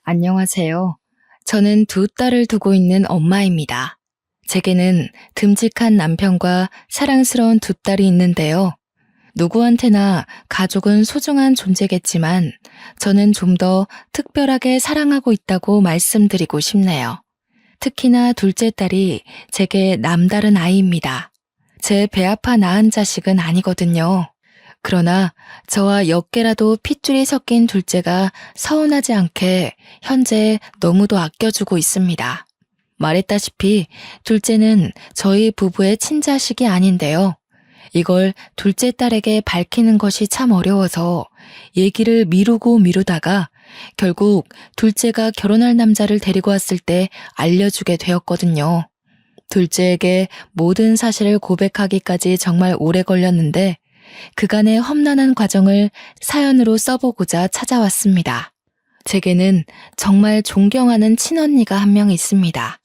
안녕하세요. 저는 두 딸을 두고 있는 엄마입니다. 제게는 듬직한 남편과 사랑스러운 두 딸이 있는데요. 누구한테나 가족은 소중한 존재겠지만 저는 좀 더 특별하게 사랑하고 있다고 말씀드리고 싶네요. 특히나 둘째 딸이 제게 남다른 아이입니다. 제 배 아파 낳은 자식은 아니거든요. 그러나 저와 몇 개라도 핏줄이 섞인 둘째가 서운하지 않게 현재 너무도 아껴주고 있습니다. 말했다시피 둘째는 저희 부부의 친자식이 아닌데요. 이걸 둘째 딸에게 밝히는 것이 참 어려워서 얘기를 미루고 미루다가 결국 둘째가 결혼할 남자를 데리고 왔을 때 알려주게 되었거든요. 둘째에게 모든 사실을 고백하기까지 정말 오래 걸렸는데 그간의 험난한 과정을 사연으로 써보고자 찾아왔습니다. 제게는 정말 존경하는 친언니가 한 명 있습니다.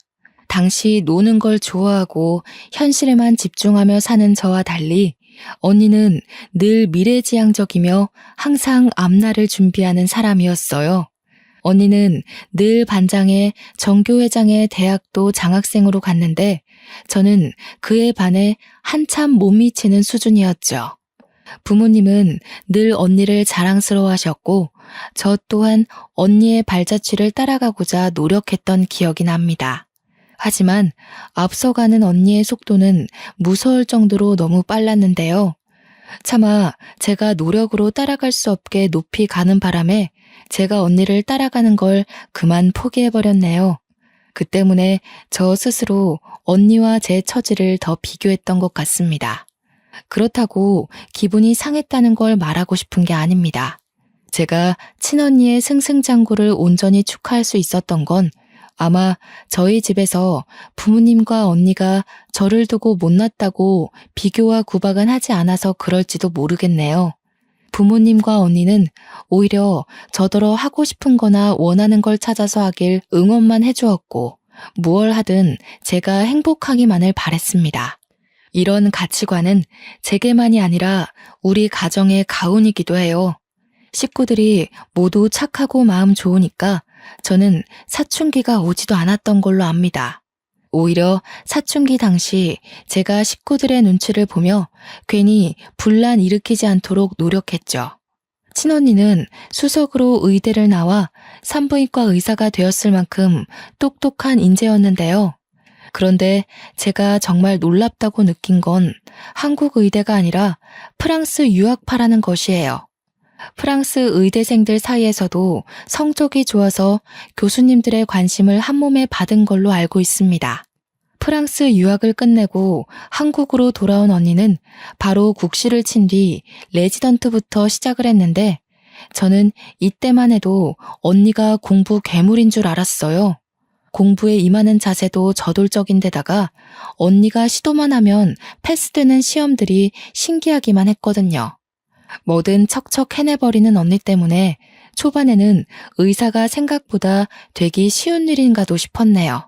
당시 노는 걸 좋아하고 현실에만 집중하며 사는 저와 달리 언니는 늘 미래지향적이며 항상 앞날을 준비하는 사람이었어요. 언니는 늘 반장에 정교회장에 대학도 장학생으로 갔는데 저는 그에 반해 한참 못 미치는 수준이었죠. 부모님은 늘 언니를 자랑스러워하셨고 저 또한 언니의 발자취를 따라가고자 노력했던 기억이 납니다. 하지만 앞서가는 언니의 속도는 무서울 정도로 너무 빨랐는데요. 차마 제가 노력으로 따라갈 수 없게 높이 가는 바람에 제가 언니를 따라가는 걸 그만 포기해버렸네요. 그 때문에 저 스스로 언니와 제 처지를 더 비교했던 것 같습니다. 그렇다고 기분이 상했다는 걸 말하고 싶은 게 아닙니다. 제가 친언니의 승승장구를 온전히 축하할 수 있었던 건 아마 저희 집에서 부모님과 언니가 저를 두고 못났다고 비교와 구박은 하지 않아서 그럴지도 모르겠네요. 부모님과 언니는 오히려 저더러 하고 싶은 거나 원하는 걸 찾아서 하길 응원만 해주었고 무얼 하든 제가 행복하기만을 바랬습니다. 이런 가치관은 제게만이 아니라 우리 가정의 가훈이기도 해요. 식구들이 모두 착하고 마음 좋으니까 저는 사춘기가 오지도 않았던 걸로 압니다. 오히려 사춘기 당시 제가 식구들의 눈치를 보며 괜히 분란 일으키지 않도록 노력했죠. 친언니는 수석으로 의대를 나와 산부인과 의사가 되었을 만큼 똑똑한 인재였는데요. 그런데 제가 정말 놀랍다고 느낀 건 한국 의대가 아니라 프랑스 유학파라는 것이에요. 프랑스 의대생들 사이에서도 성적이 좋아서 교수님들의 관심을 한몸에 받은 걸로 알고 있습니다. 프랑스 유학을 끝내고 한국으로 돌아온 언니는 바로 국시를 친 뒤 레지던트부터 시작을 했는데 저는 이때만 해도 언니가 공부 괴물인 줄 알았어요. 공부에 임하는 자세도 저돌적인 데다가 언니가 시도만 하면 패스되는 시험들이 신기하기만 했거든요. 뭐든 척척 해내버리는 언니 때문에 초반에는 의사가 생각보다 되기 쉬운 일인가도 싶었네요.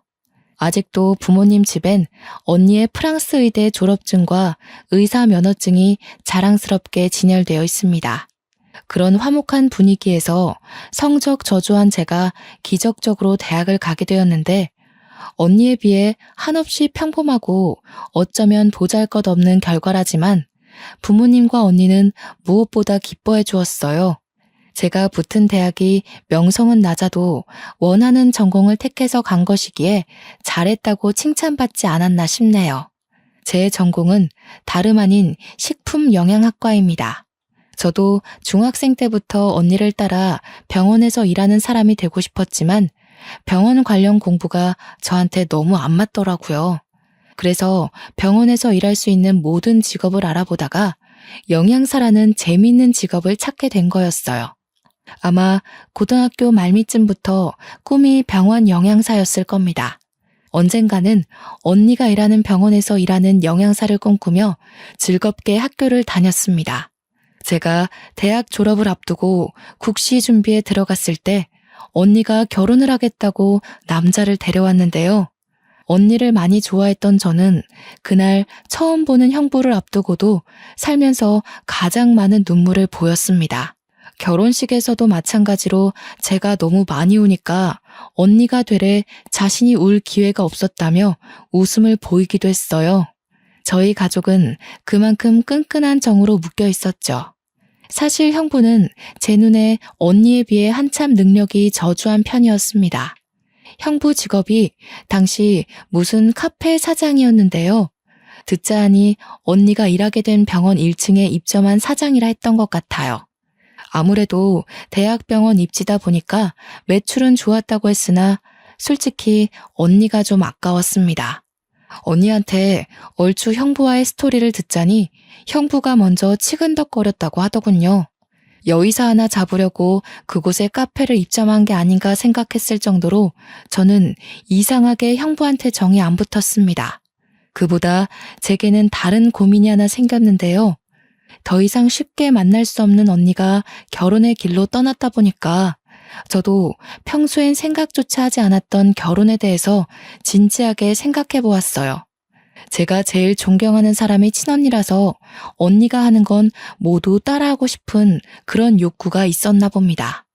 아직도 부모님 집엔 언니의 프랑스 의대 졸업증과 의사 면허증이 자랑스럽게 진열되어 있습니다. 그런 화목한 분위기에서 성적 저조한 제가 기적적으로 대학을 가게 되었는데 언니에 비해 한없이 평범하고 어쩌면 보잘것없는 결과라지만 부모님과 언니는 무엇보다 기뻐해 주었어요. 제가 붙은 대학이 명성은 낮아도 원하는 전공을 택해서 간 것이기에 잘했다고 칭찬받지 않았나 싶네요. 제 전공은 다름 아닌 식품영양학과입니다. 저도 중학생 때부터 언니를 따라 병원에서 일하는 사람이 되고 싶었지만 병원 관련 공부가 저한테 너무 안 맞더라고요. 그래서 병원에서 일할 수 있는 모든 직업을 알아보다가 영양사라는 재미있는 직업을 찾게 된 거였어요. 아마 고등학교 말미쯤부터 꿈이 병원 영양사였을 겁니다. 언젠가는 언니가 일하는 병원에서 일하는 영양사를 꿈꾸며 즐겁게 학교를 다녔습니다. 제가 대학 졸업을 앞두고 국시 준비에 들어갔을 때 언니가 결혼을 하겠다고 남자를 데려왔는데요. 언니를 많이 좋아했던 저는 그날 처음 보는 형부를 앞두고도 살면서 가장 많은 눈물을 보였습니다. 결혼식에서도 마찬가지로 제가 너무 많이 우니까 언니가 되래 자신이 울 기회가 없었다며 웃음을 보이기도 했어요. 저희 가족은 그만큼 끈끈한 정으로 묶여 있었죠. 사실 형부는 제 눈에 언니에 비해 한참 능력이 저조한 편이었습니다. 형부 직업이 당시 무슨 카페 사장이었는데요. 듣자 하니 언니가 일하게 된 병원 1층에 입점한 사장이라 했던 것 같아요. 아무래도 대학병원 입지다 보니까 매출은 좋았다고 했으나 솔직히 언니가 좀 아까웠습니다. 언니한테 얼추 형부와의 스토리를 듣자니 형부가 먼저 치근덕거렸다고 하더군요. 여의사 하나 잡으려고 그곳에 카페를 입점한 게 아닌가 생각했을 정도로 저는 이상하게 형부한테 정이 안 붙었습니다. 그보다 제게는 다른 고민이 하나 생겼는데요. 더 이상 쉽게 만날 수 없는 언니가 결혼의 길로 떠났다 보니까 저도 평소엔 생각조차 하지 않았던 결혼에 대해서 진지하게 생각해 보았어요. 제가 제일 존경하는 사람이 친언니라서 언니가 하는 건 모두 따라하고 싶은 그런 욕구가 있었나 봅니다.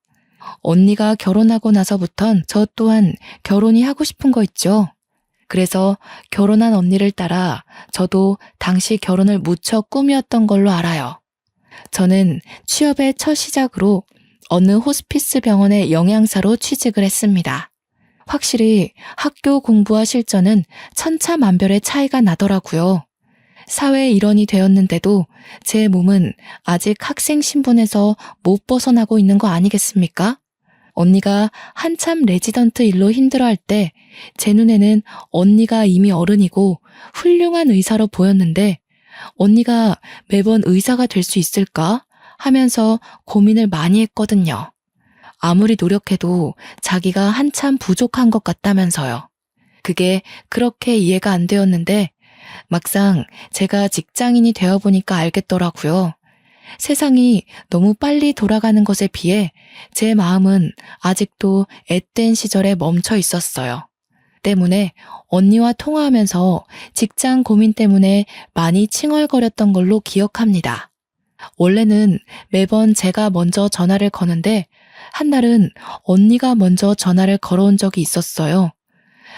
언니가 결혼하고 나서부턴 저 또한 결혼이 하고 싶은 거 있죠. 그래서 결혼한 언니를 따라 저도 당시 결혼을 무척 꿈이었던 걸로 알아요. 저는 취업의 첫 시작으로 어느 호스피스 병원의 영양사로 취직을 했습니다. 확실히 학교 공부와 실전은 천차만별의 차이가 나더라고요. 사회 일원이 되었는데도 제 몸은 아직 학생 신분에서 못 벗어나고 있는 거 아니겠습니까? 언니가 한참 레지던트 일로 힘들어할 때 제 눈에는 언니가 이미 어른이고 훌륭한 의사로 보였는데 언니가 매번 의사가 될 수 있을까 하면서 고민을 많이 했거든요. 아무리 노력해도 자기가 한참 부족한 것 같다면서요. 그게 그렇게 이해가 안 되었는데 막상 제가 직장인이 되어보니까 알겠더라고요. 세상이 너무 빨리 돌아가는 것에 비해 제 마음은 아직도 앳된 시절에 멈춰 있었어요. 때문에 언니와 통화하면서 직장 고민 때문에 많이 칭얼거렸던 걸로 기억합니다. 원래는 매번 제가 먼저 전화를 거는데 한날은 언니가 먼저 전화를 걸어온 적이 있었어요.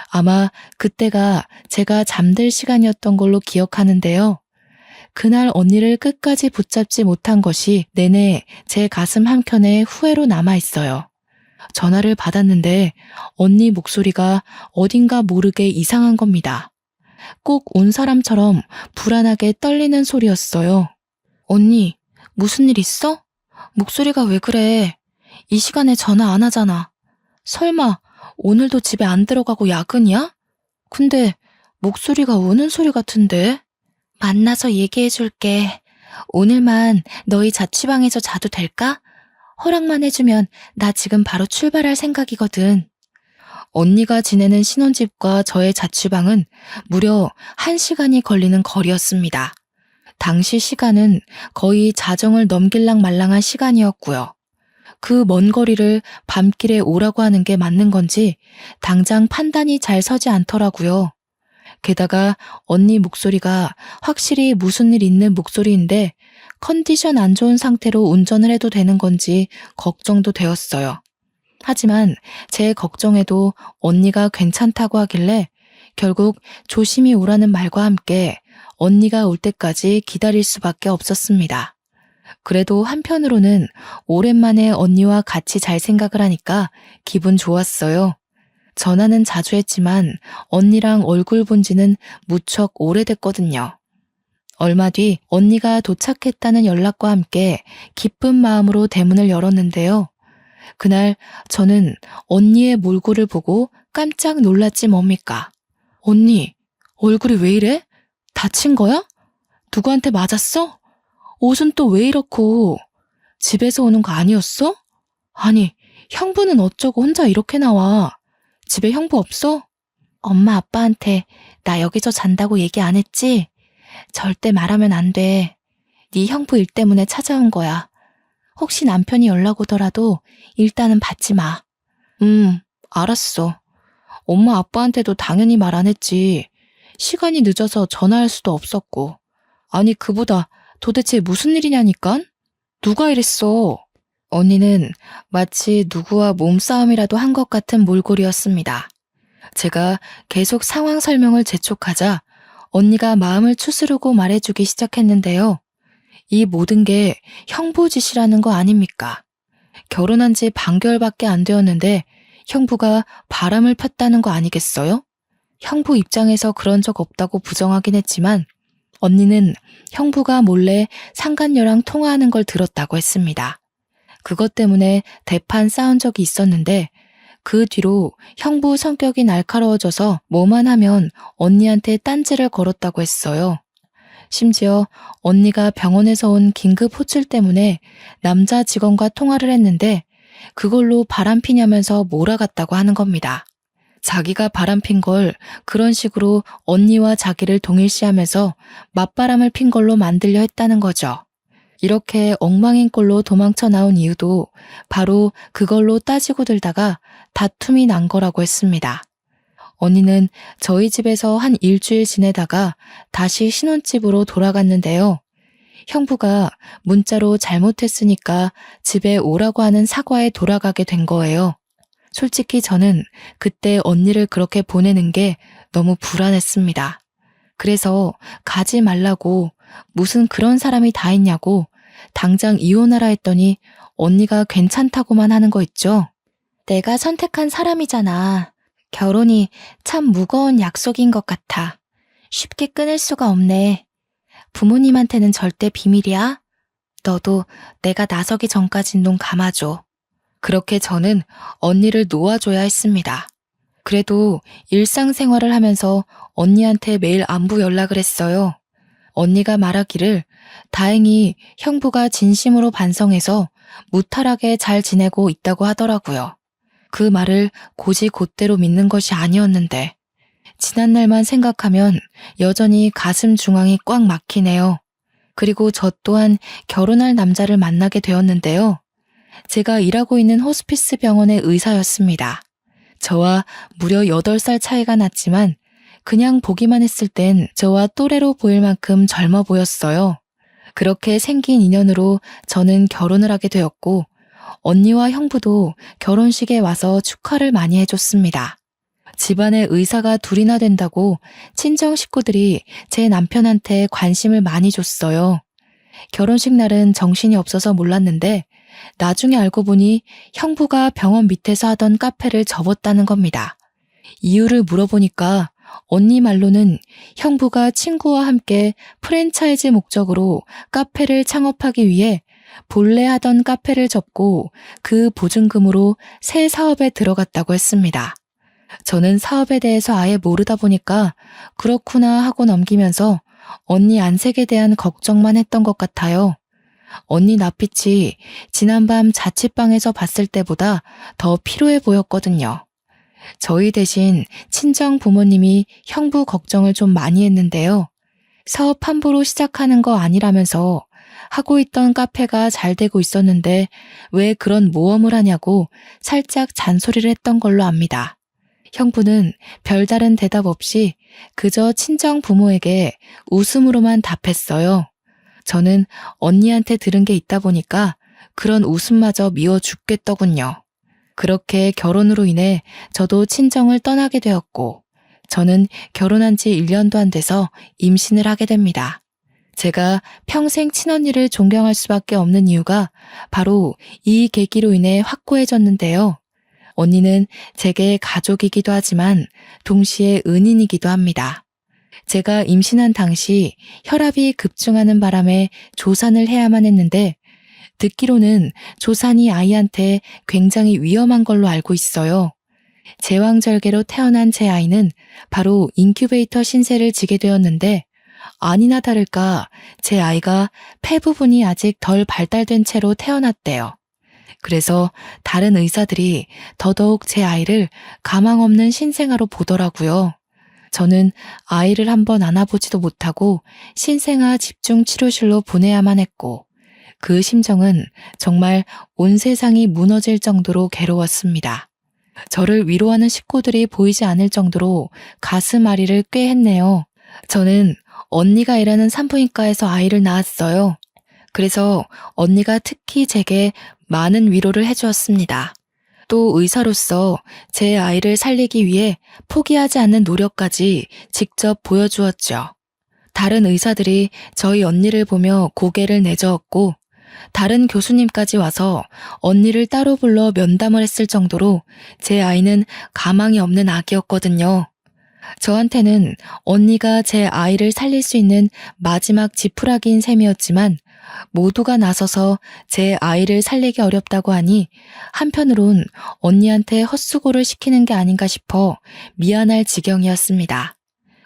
아마 그때가 제가 잠들 시간이었던 걸로 기억하는데요. 그날 언니를 끝까지 붙잡지 못한 것이 내내 제 가슴 한켠에 후회로 남아있어요. 전화를 받았는데 언니 목소리가 어딘가 모르게 이상한 겁니다. 꼭 온 사람처럼 불안하게 떨리는 소리였어요. 언니, 무슨 일 있어? 목소리가 왜 그래? 이 시간에 전화 안 하잖아. 설마 오늘도 집에 안 들어가고 야근이야? 근데 목소리가 우는 소리 같은데? 만나서 얘기해줄게. 오늘만 너희 자취방에서 자도 될까? 허락만 해주면 나 지금 바로 출발할 생각이거든. 언니가 지내는 신혼집과 저의 자취방은 무려 1시간이 걸리는 거리였습니다. 당시 시간은 거의 자정을 넘길랑 말랑한 시간이었고요. 그 먼 거리를 밤길에 오라고 하는 게 맞는 건지 당장 판단이 잘 서지 않더라고요. 게다가 언니 목소리가 확실히 무슨 일 있는 목소리인데 컨디션 안 좋은 상태로 운전을 해도 되는 건지 걱정도 되었어요. 하지만 제 걱정에도 언니가 괜찮다고 하길래 결국 조심히 오라는 말과 함께 언니가 올 때까지 기다릴 수밖에 없었습니다. 그래도 한편으로는 오랜만에 언니와 같이 잘 생각을 하니까 기분 좋았어요. 전화는 자주 했지만 언니랑 얼굴 본 지는 무척 오래됐거든요. 얼마 뒤 언니가 도착했다는 연락과 함께 기쁜 마음으로 대문을 열었는데요. 그날 저는 언니의 몰골을 보고 깜짝 놀랐지 뭡니까? 언니, 얼굴이 왜 이래? 다친 거야? 누구한테 맞았어? 옷은 또 왜 이렇고? 집에서 오는 거 아니었어? 아니, 형부는 어쩌고 혼자 이렇게 나와? 집에 형부 없어? 엄마 아빠한테 나 여기서 잔다고 얘기 안 했지? 절대 말하면 안 돼. 네 형부 일 때문에 찾아온 거야. 혹시 남편이 연락 오더라도 일단은 받지 마. 알았어. 엄마 아빠한테도 당연히 말 안 했지. 시간이 늦어서 전화할 수도 없었고. 아니 그보다 도대체 무슨 일이냐니깐? 누가 이랬어? 언니는 마치 누구와 몸싸움이라도 한 것 같은 몰골이었습니다. 제가 계속 상황 설명을 재촉하자 언니가 마음을 추스르고 말해주기 시작했는데요. 이 모든 게 형부 짓이라는 거 아닙니까? 결혼한 지 반개월밖에 안 되었는데 형부가 바람을 폈다는 거 아니겠어요? 형부 입장에서 그런 적 없다고 부정하긴 했지만 언니는 형부가 몰래 상간녀랑 통화하는 걸 들었다고 했습니다. 그것 때문에 대판 싸운 적이 있었는데 그 뒤로 형부 성격이 날카로워져서 뭐만 하면 언니한테 딴지를 걸었다고 했어요. 심지어 언니가 병원에서 온 긴급 호출 때문에 남자 직원과 통화를 했는데 그걸로 바람피냐면서 몰아갔다고 하는 겁니다. 자기가 바람핀 걸 그런 식으로 언니와 자기를 동일시하면서 맞바람을 핀 걸로 만들려 했다는 거죠. 이렇게 엉망인 꼴로 도망쳐 나온 이유도 바로 그걸로 따지고 들다가 다툼이 난 거라고 했습니다. 언니는 저희 집에서 한 일주일 지내다가 다시 신혼집으로 돌아갔는데요. 형부가 문자로 잘못했으니까 집에 오라고 하는 사과에 돌아가게 된 거예요. 솔직히 저는 그때 언니를 그렇게 보내는 게 너무 불안했습니다. 그래서 가지 말라고 무슨 그런 사람이 다 있냐고 당장 이혼하라 했더니 언니가 괜찮다고만 하는 거 있죠. 내가 선택한 사람이잖아. 결혼이 참 무거운 약속인 것 같아. 쉽게 끊을 수가 없네. 부모님한테는 절대 비밀이야. 너도 내가 나서기 전까진 눈 감아줘. 그렇게 저는 언니를 놓아줘야 했습니다. 그래도 일상생활을 하면서 언니한테 매일 안부 연락을 했어요. 언니가 말하기를 다행히 형부가 진심으로 반성해서 무탈하게 잘 지내고 있다고 하더라고요. 그 말을 곧이곧대로 믿는 것이 아니었는데 지난날만 생각하면 여전히 가슴 중앙이 꽉 막히네요. 그리고 저 또한 결혼할 남자를 만나게 되었는데요. 제가 일하고 있는 호스피스 병원의 의사였습니다. 저와 무려 8살 차이가 났지만 그냥 보기만 했을 땐 저와 또래로 보일 만큼 젊어 보였어요. 그렇게 생긴 인연으로 저는 결혼을 하게 되었고 언니와 형부도 결혼식에 와서 축하를 많이 해줬습니다. 집안에 의사가 둘이나 된다고 친정 식구들이 제 남편한테 관심을 많이 줬어요. 결혼식 날은 정신이 없어서 몰랐는데 나중에 알고 보니 형부가 병원 밑에서 하던 카페를 접었다는 겁니다. 이유를 물어보니까 언니 말로는 형부가 친구와 함께 프랜차이즈 목적으로 카페를 창업하기 위해 본래 하던 카페를 접고 그 보증금으로 새 사업에 들어갔다고 했습니다. 저는 사업에 대해서 아예 모르다 보니까 그렇구나 하고 넘기면서 언니 안색에 대한 걱정만 했던 것 같아요. 언니 낯빛이 지난밤 자취방에서 봤을 때보다 더 피로해 보였거든요. 저희 대신 친정 부모님이 형부 걱정을 좀 많이 했는데요. 사업 함부로 시작하는 거 아니라면서 하고 있던 카페가 잘 되고 있었는데 왜 그런 모험을 하냐고 살짝 잔소리를 했던 걸로 압니다. 형부는 별다른 대답 없이 그저 친정 부모에게 웃음으로만 답했어요. 저는 언니한테 들은 게 있다 보니까 그런 웃음마저 미워 죽겠더군요. 그렇게 결혼으로 인해 저도 친정을 떠나게 되었고 저는 결혼한 지 1년도 안 돼서 임신을 하게 됩니다. 제가 평생 친언니를 존경할 수밖에 없는 이유가 바로 이 계기로 인해 확고해졌는데요. 언니는 제게 가족이기도 하지만 동시에 은인이기도 합니다. 제가 임신한 당시 혈압이 급증하는 바람에 조산을 해야만 했는데 듣기로는 조산이 아이한테 굉장히 위험한 걸로 알고 있어요. 제왕절개로 태어난 제 아이는 바로 인큐베이터 신세를 지게 되었는데 아니나 다를까 제 아이가 폐 부분이 아직 덜 발달된 채로 태어났대요. 그래서 다른 의사들이 더더욱 제 아이를 가망 없는 신생아로 보더라고요. 저는 아이를 한번 안아보지도 못하고 신생아 집중치료실로 보내야만 했고 그 심정은 정말 온 세상이 무너질 정도로 괴로웠습니다. 저를 위로하는 식구들이 보이지 않을 정도로 가슴 앓이를 꽤 했네요. 저는 언니가 일하는 산부인과에서 아이를 낳았어요. 그래서 언니가 특히 제게 많은 위로를 해주었습니다. 또 의사로서 제 아이를 살리기 위해 포기하지 않는 노력까지 직접 보여주었죠. 다른 의사들이 저희 언니를 보며 고개를 내저었고 다른 교수님까지 와서 언니를 따로 불러 면담을 했을 정도로 제 아이는 가망이 없는 아기였거든요. 저한테는 언니가 제 아이를 살릴 수 있는 마지막 지푸라기인 셈이었지만 모두가 나서서 제 아이를 살리기 어렵다고 하니 한편으론 언니한테 헛수고를 시키는 게 아닌가 싶어 미안할 지경이었습니다.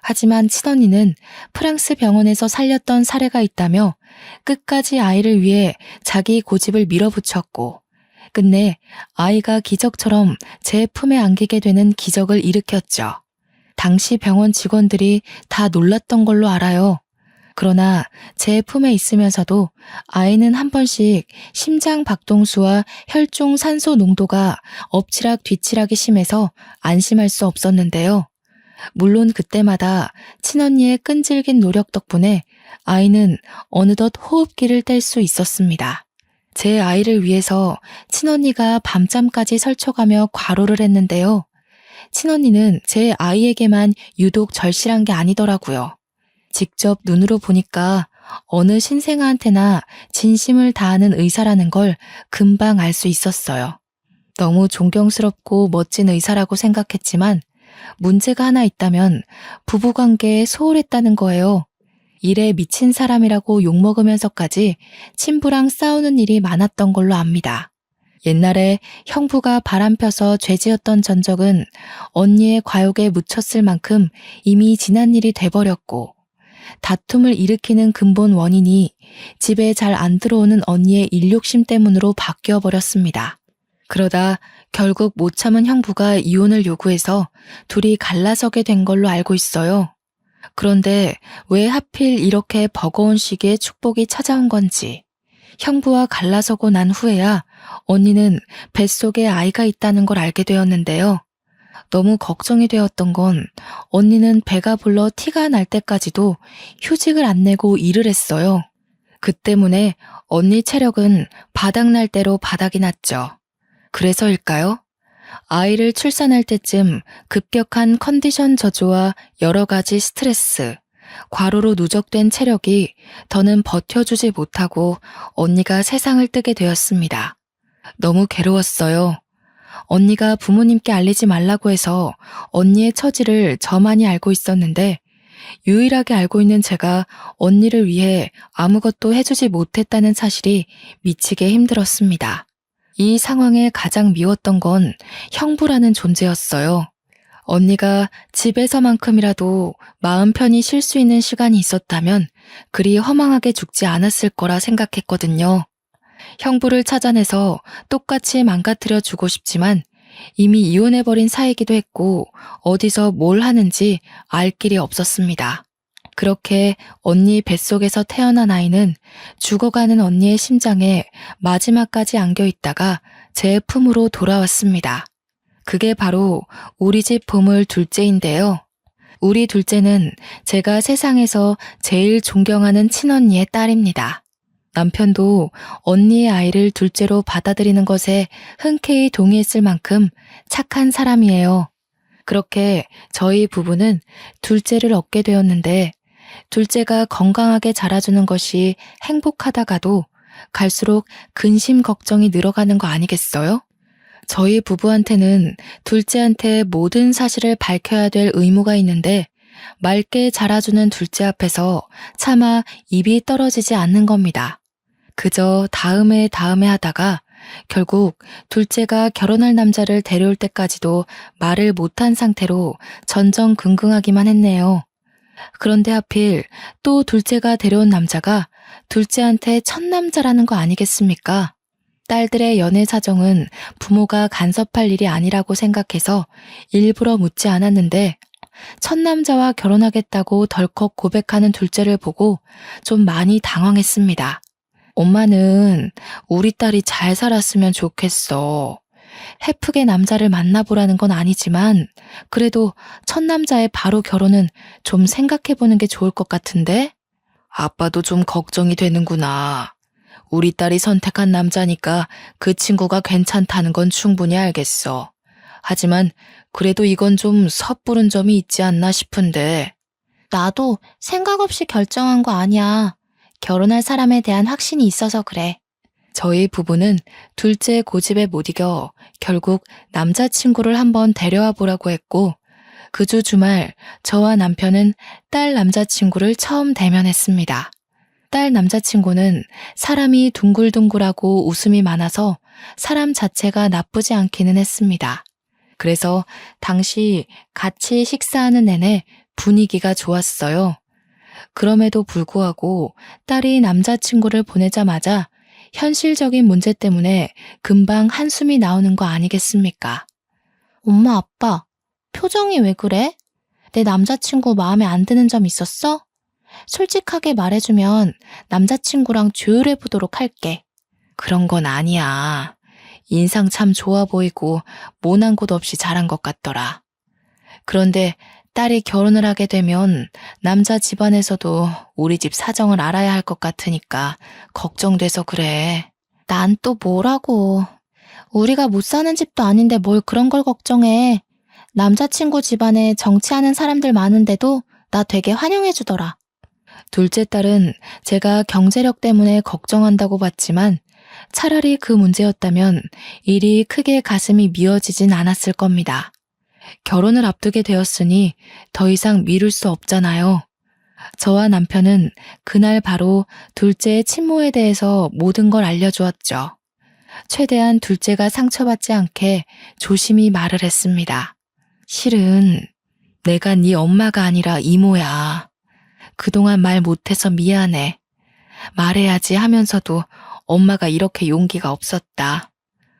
하지만 친언니는 프랑스 병원에서 살렸던 사례가 있다며 끝까지 아이를 위해 자기 고집을 밀어붙였고 끝내 아이가 기적처럼 제 품에 안기게 되는 기적을 일으켰죠. 당시 병원 직원들이 다 놀랐던 걸로 알아요. 그러나 제 품에 있으면서도 아이는 한 번씩 심장 박동수와 혈중 산소 농도가 엎치락 뒤치락이 심해서 안심할 수 없었는데요. 물론 그때마다 친언니의 끈질긴 노력 덕분에 아이는 어느덧 호흡기를 뗄 수 있었습니다. 제 아이를 위해서 친언니가 밤잠까지 설쳐가며 과로를 했는데요. 친언니는 제 아이에게만 유독 절실한 게 아니더라고요. 직접 눈으로 보니까 어느 신생아한테나 진심을 다하는 의사라는 걸 금방 알 수 있었어요. 너무 존경스럽고 멋진 의사라고 생각했지만 문제가 하나 있다면 부부관계에 소홀했다는 거예요. 일에 미친 사람이라고 욕먹으면서까지 친부랑 싸우는 일이 많았던 걸로 압니다. 옛날에 형부가 바람펴서 죄지었던 전적은 언니의 과욕에 묻혔을 만큼 이미 지난 일이 돼버렸고 다툼을 일으키는 근본 원인이 집에 잘 안 들어오는 언니의 일욕심 때문으로 바뀌어버렸습니다. 그러다 결국 못 참은 형부가 이혼을 요구해서 둘이 갈라서게 된 걸로 알고 있어요. 그런데 왜 하필 이렇게 버거운 시기에 축복이 찾아온 건지 형부와 갈라서고 난 후에야 언니는 뱃속에 아이가 있다는 걸 알게 되었는데요. 너무 걱정이 되었던 건 언니는 배가 불러 티가 날 때까지도 휴직을 안 내고 일을 했어요. 그 때문에 언니 체력은 바닥날 대로 바닥이 났죠. 그래서일까요? 아이를 출산할 때쯤 급격한 컨디션 저조와 여러 가지 스트레스, 과로로 누적된 체력이 더는 버텨주지 못하고 언니가 세상을 뜨게 되었습니다. 너무 괴로웠어요. 언니가 부모님께 알리지 말라고 해서 언니의 처지를 저만이 알고 있었는데 유일하게 알고 있는 제가 언니를 위해 아무것도 해주지 못했다는 사실이 미치게 힘들었습니다. 이 상황에 가장 미웠던 건 형부라는 존재였어요. 언니가 집에서만큼이라도 마음 편히 쉴 수 있는 시간이 있었다면 그리 허망하게 죽지 않았을 거라 생각했거든요. 형부를 찾아내서 똑같이 망가뜨려 주고 싶지만 이미 이혼해버린 사이기도 했고 어디서 뭘 하는지 알 길이 없었습니다. 그렇게 언니 뱃속에서 태어난 아이는 죽어가는 언니의 심장에 마지막까지 안겨있다가 제 품으로 돌아왔습니다. 그게 바로 우리 집 보물 둘째인데요. 우리 둘째는 제가 세상에서 제일 존경하는 친언니의 딸입니다. 남편도 언니의 아이를 둘째로 받아들이는 것에 흔쾌히 동의했을 만큼 착한 사람이에요. 그렇게 저희 부부는 둘째를 얻게 되었는데 둘째가 건강하게 자라주는 것이 행복하다가도 갈수록 근심 걱정이 늘어가는 거 아니겠어요? 저희 부부한테는 둘째한테 모든 사실을 밝혀야 될 의무가 있는데 맑게 자라주는 둘째 앞에서 차마 입이 떨어지지 않는 겁니다. 그저 다음에 하다가 결국 둘째가 결혼할 남자를 데려올 때까지도 말을 못한 상태로 전전긍긍하기만 했네요. 그런데 하필 또 둘째가 데려온 남자가 둘째한테 첫 남자라는 거 아니겠습니까? 딸들의 연애 사정은 부모가 간섭할 일이 아니라고 생각해서 일부러 묻지 않았는데 첫 남자와 결혼하겠다고 덜컥 고백하는 둘째를 보고 좀 많이 당황했습니다. 엄마는 우리 딸이 잘 살았으면 좋겠어. 헤프게 남자를 만나보라는 건 아니지만 그래도 첫 남자의 바로 결혼은 좀 생각해보는 게 좋을 것 같은데? 아빠도 좀 걱정이 되는구나. 우리 딸이 선택한 남자니까 그 친구가 괜찮다는 건 충분히 알겠어. 하지만 그래도 이건 좀 섣부른 점이 있지 않나 싶은데. 나도 생각 없이 결정한 거 아니야. 결혼할 사람에 대한 확신이 있어서 그래. 저희 부부는 둘째 고집에 못 이겨 결국 남자친구를 한번 데려와 보라고 했고, 그 주 주말 저와 남편은 딸 남자친구를 처음 대면했습니다. 딸 남자친구는 사람이 둥글둥글하고 웃음이 많아서 사람 자체가 나쁘지 않기는 했습니다. 그래서 당시 같이 식사하는 내내 분위기가 좋았어요. 그럼에도 불구하고 딸이 남자친구를 보내자마자 현실적인 문제 때문에 금방 한숨이 나오는 거 아니겠습니까? 엄마, 아빠, 표정이 왜 그래? 내 남자친구 마음에 안 드는 점 있었어? 솔직하게 말해주면 남자친구랑 조율해보도록 할게. 그런 건 아니야. 인상 참 좋아 보이고 모난 곳 없이 잘한 것 같더라. 그런데 딸이 결혼을 하게 되면 남자 집안에서도 우리 집 사정을 알아야 할 것 같으니까 걱정돼서 그래. 난 또 뭐라고. 우리가 못 사는 집도 아닌데 뭘 그런 걸 걱정해. 남자친구 집안에 정치하는 사람들 많은데도 나 되게 환영해주더라. 둘째 딸은 제가 경제력 때문에 걱정한다고 봤지만 차라리 그 문제였다면 일이 크게 가슴이 미어지진 않았을 겁니다. 결혼을 앞두게 되었으니 더 이상 미룰 수 없잖아요. 저와 남편은 그날 바로 둘째의 친모에 대해서 모든 걸 알려주었죠. 최대한 둘째가 상처받지 않게 조심히 말을 했습니다. 실은 내가 네 엄마가 아니라 이모야. 그동안 말 못해서 미안해. 말해야지 하면서도 엄마가 이렇게 용기가 없었다.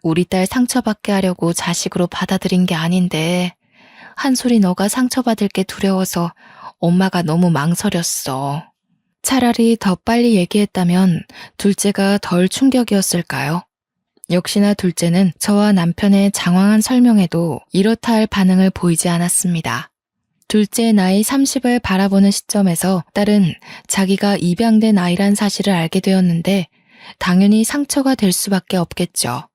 우리 딸 상처받게 하려고 자식으로 받아들인 게 아닌데 한솔이 너가 상처받을 게 두려워서 엄마가 너무 망설였어. 차라리 더 빨리 얘기했다면 둘째가 덜 충격이었을까요? 역시나 둘째는 저와 남편의 장황한 설명에도 이렇다 할 반응을 보이지 않았습니다. 둘째의 나이 30을 바라보는 시점에서 딸은 자기가 입양된 아이란 사실을 알게 되었는데 당연히 상처가 될 수밖에 없겠죠.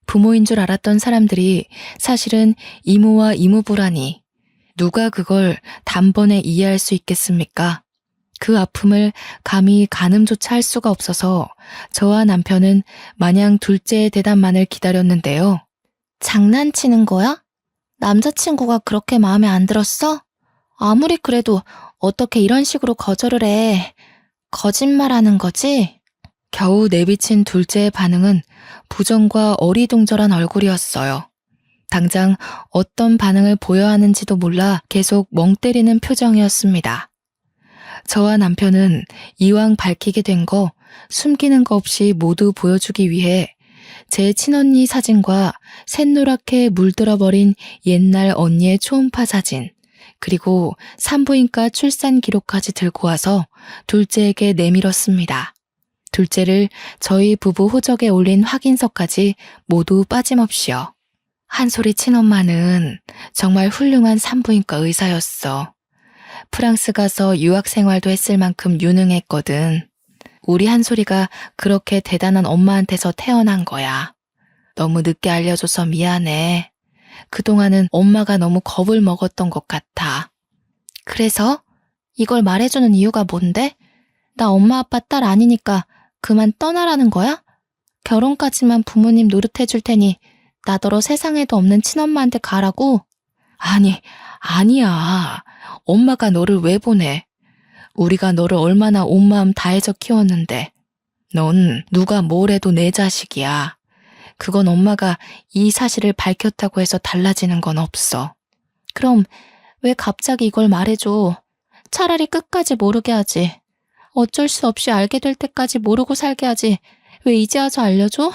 부모인 줄 알았던 사람들이 사실은 이모와 이모부라니 누가 그걸 단번에 이해할 수 있겠습니까? 그 아픔을 감히 가늠조차 할 수가 없어서 저와 남편은 마냥 둘째의 대답만을 기다렸는데요. 장난치는 거야? 남자친구가 그렇게 마음에 안 들었어? 아무리 그래도 어떻게 이런 식으로 거절을 해. 거짓말하는 거지? 겨우 내비친 둘째의 반응은 부정과 어리둥절한 얼굴이었어요. 당장 어떤 반응을 보여야 하는지도 몰라 계속 멍 때리는 표정이었습니다. 저와 남편은 이왕 밝히게 된 거 숨기는 거 없이 모두 보여주기 위해 제 친언니 사진과 샛노랗게 물들어버린 옛날 언니의 초음파 사진, 그리고 산부인과 출산 기록까지 들고 와서 둘째에게 내밀었습니다. 둘째를 저희 부부 호적에 올린 확인서까지 모두 빠짐없이요. 한솔이 친엄마는 정말 훌륭한 산부인과 의사였어. 프랑스 가서 유학 생활도 했을 만큼 유능했거든. 우리 한솔이가 그렇게 대단한 엄마한테서 태어난 거야. 너무 늦게 알려줘서 미안해. 그동안은 엄마가 너무 겁을 먹었던 것 같아. 그래서? 이걸 말해주는 이유가 뭔데? 나 엄마 아빠 딸 아니니까 그만 떠나라는 거야? 결혼까지만 부모님 노릇해줄 테니 나더러 세상에도 없는 친엄마한테 가라고? 아니야. 엄마가 너를 왜 보내? 우리가 너를 얼마나 온 마음 다해서 키웠는데. 넌 누가 뭘 해도 내 자식이야. 그건 엄마가 이 사실을 밝혔다고 해서 달라지는 건 없어. 그럼 왜 갑자기 이걸 말해줘? 차라리 끝까지 모르게 하지. 어쩔 수 없이 알게 될 때까지 모르고 살게 하지. 왜 이제 와서 알려줘?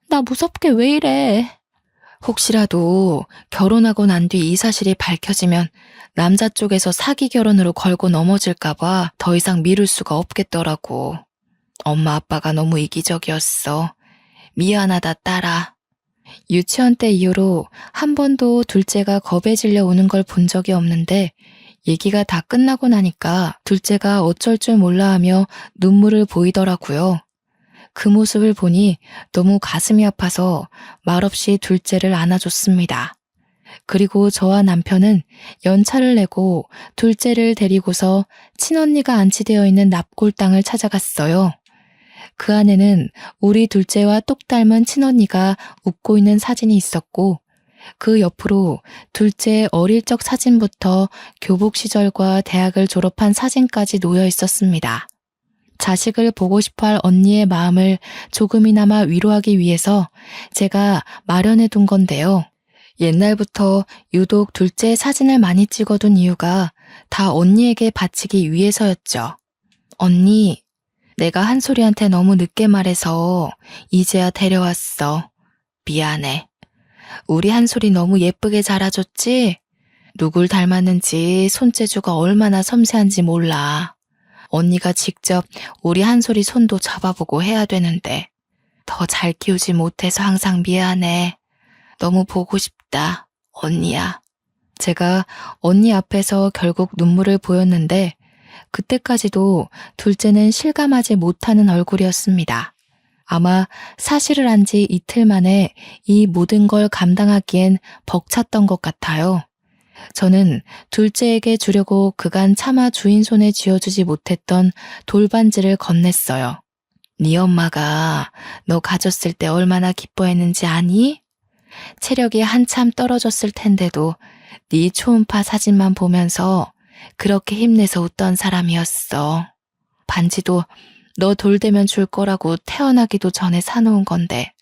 나 무섭게 왜 이래? 혹시라도 결혼하고 난 뒤 이 사실이 밝혀지면 남자 쪽에서 사기 결혼으로 걸고 넘어질까봐 더 이상 미룰 수가 없겠더라고. 엄마 아빠가 너무 이기적이었어. 미안하다 딸아. 유치원 때 이후로 한 번도 둘째가 겁에 질려 오는 걸 본 적이 없는데 얘기가 다 끝나고 나니까 둘째가 어쩔 줄 몰라 하며 눈물을 보이더라고요. 그 모습을 보니 너무 가슴이 아파서 말없이 둘째를 안아줬습니다. 그리고 저와 남편은 연차를 내고 둘째를 데리고서 친언니가 안치되어 있는 납골당을 찾아갔어요. 그 안에는 우리 둘째와 똑 닮은 친언니가 웃고 있는 사진이 있었고, 그 옆으로 둘째의 어릴 적 사진부터 교복 시절과 대학을 졸업한 사진까지 놓여 있었습니다. 자식을 보고 싶어 할 언니의 마음을 조금이나마 위로하기 위해서 제가 마련해 둔 건데요. 옛날부터 유독 둘째 사진을 많이 찍어둔 이유가 다 언니에게 바치기 위해서였죠. 언니, 내가 한솔이한테 너무 늦게 말해서 이제야 데려왔어. 미안해. 우리 한솔이 너무 예쁘게 자라줬지? 누굴 닮았는지 손재주가 얼마나 섬세한지 몰라. 언니가 직접 우리 한솔이 손도 잡아보고 해야 되는데 더 잘 키우지 못해서 항상 미안해. 너무 보고 싶다, 언니야. 제가 언니 앞에서 결국 눈물을 보였는데 그때까지도 둘째는 실감하지 못하는 얼굴이었습니다. 아마 사실을 안 지 이틀 만에 이 모든 걸 감당하기엔 벅찼던 것 같아요. 저는 둘째에게 주려고 그간 차마 주인 손에 쥐어주지 못했던 돌반지를 건넸어요. 네 엄마가 너 가졌을 때 얼마나 기뻐했는지 아니? 체력이 한참 떨어졌을 텐데도 네 초음파 사진만 보면서 그렇게 힘내서 웃던 사람이었어. 반지도 너 돌되면 줄 거라고 태어나기도 전에 사놓은 건데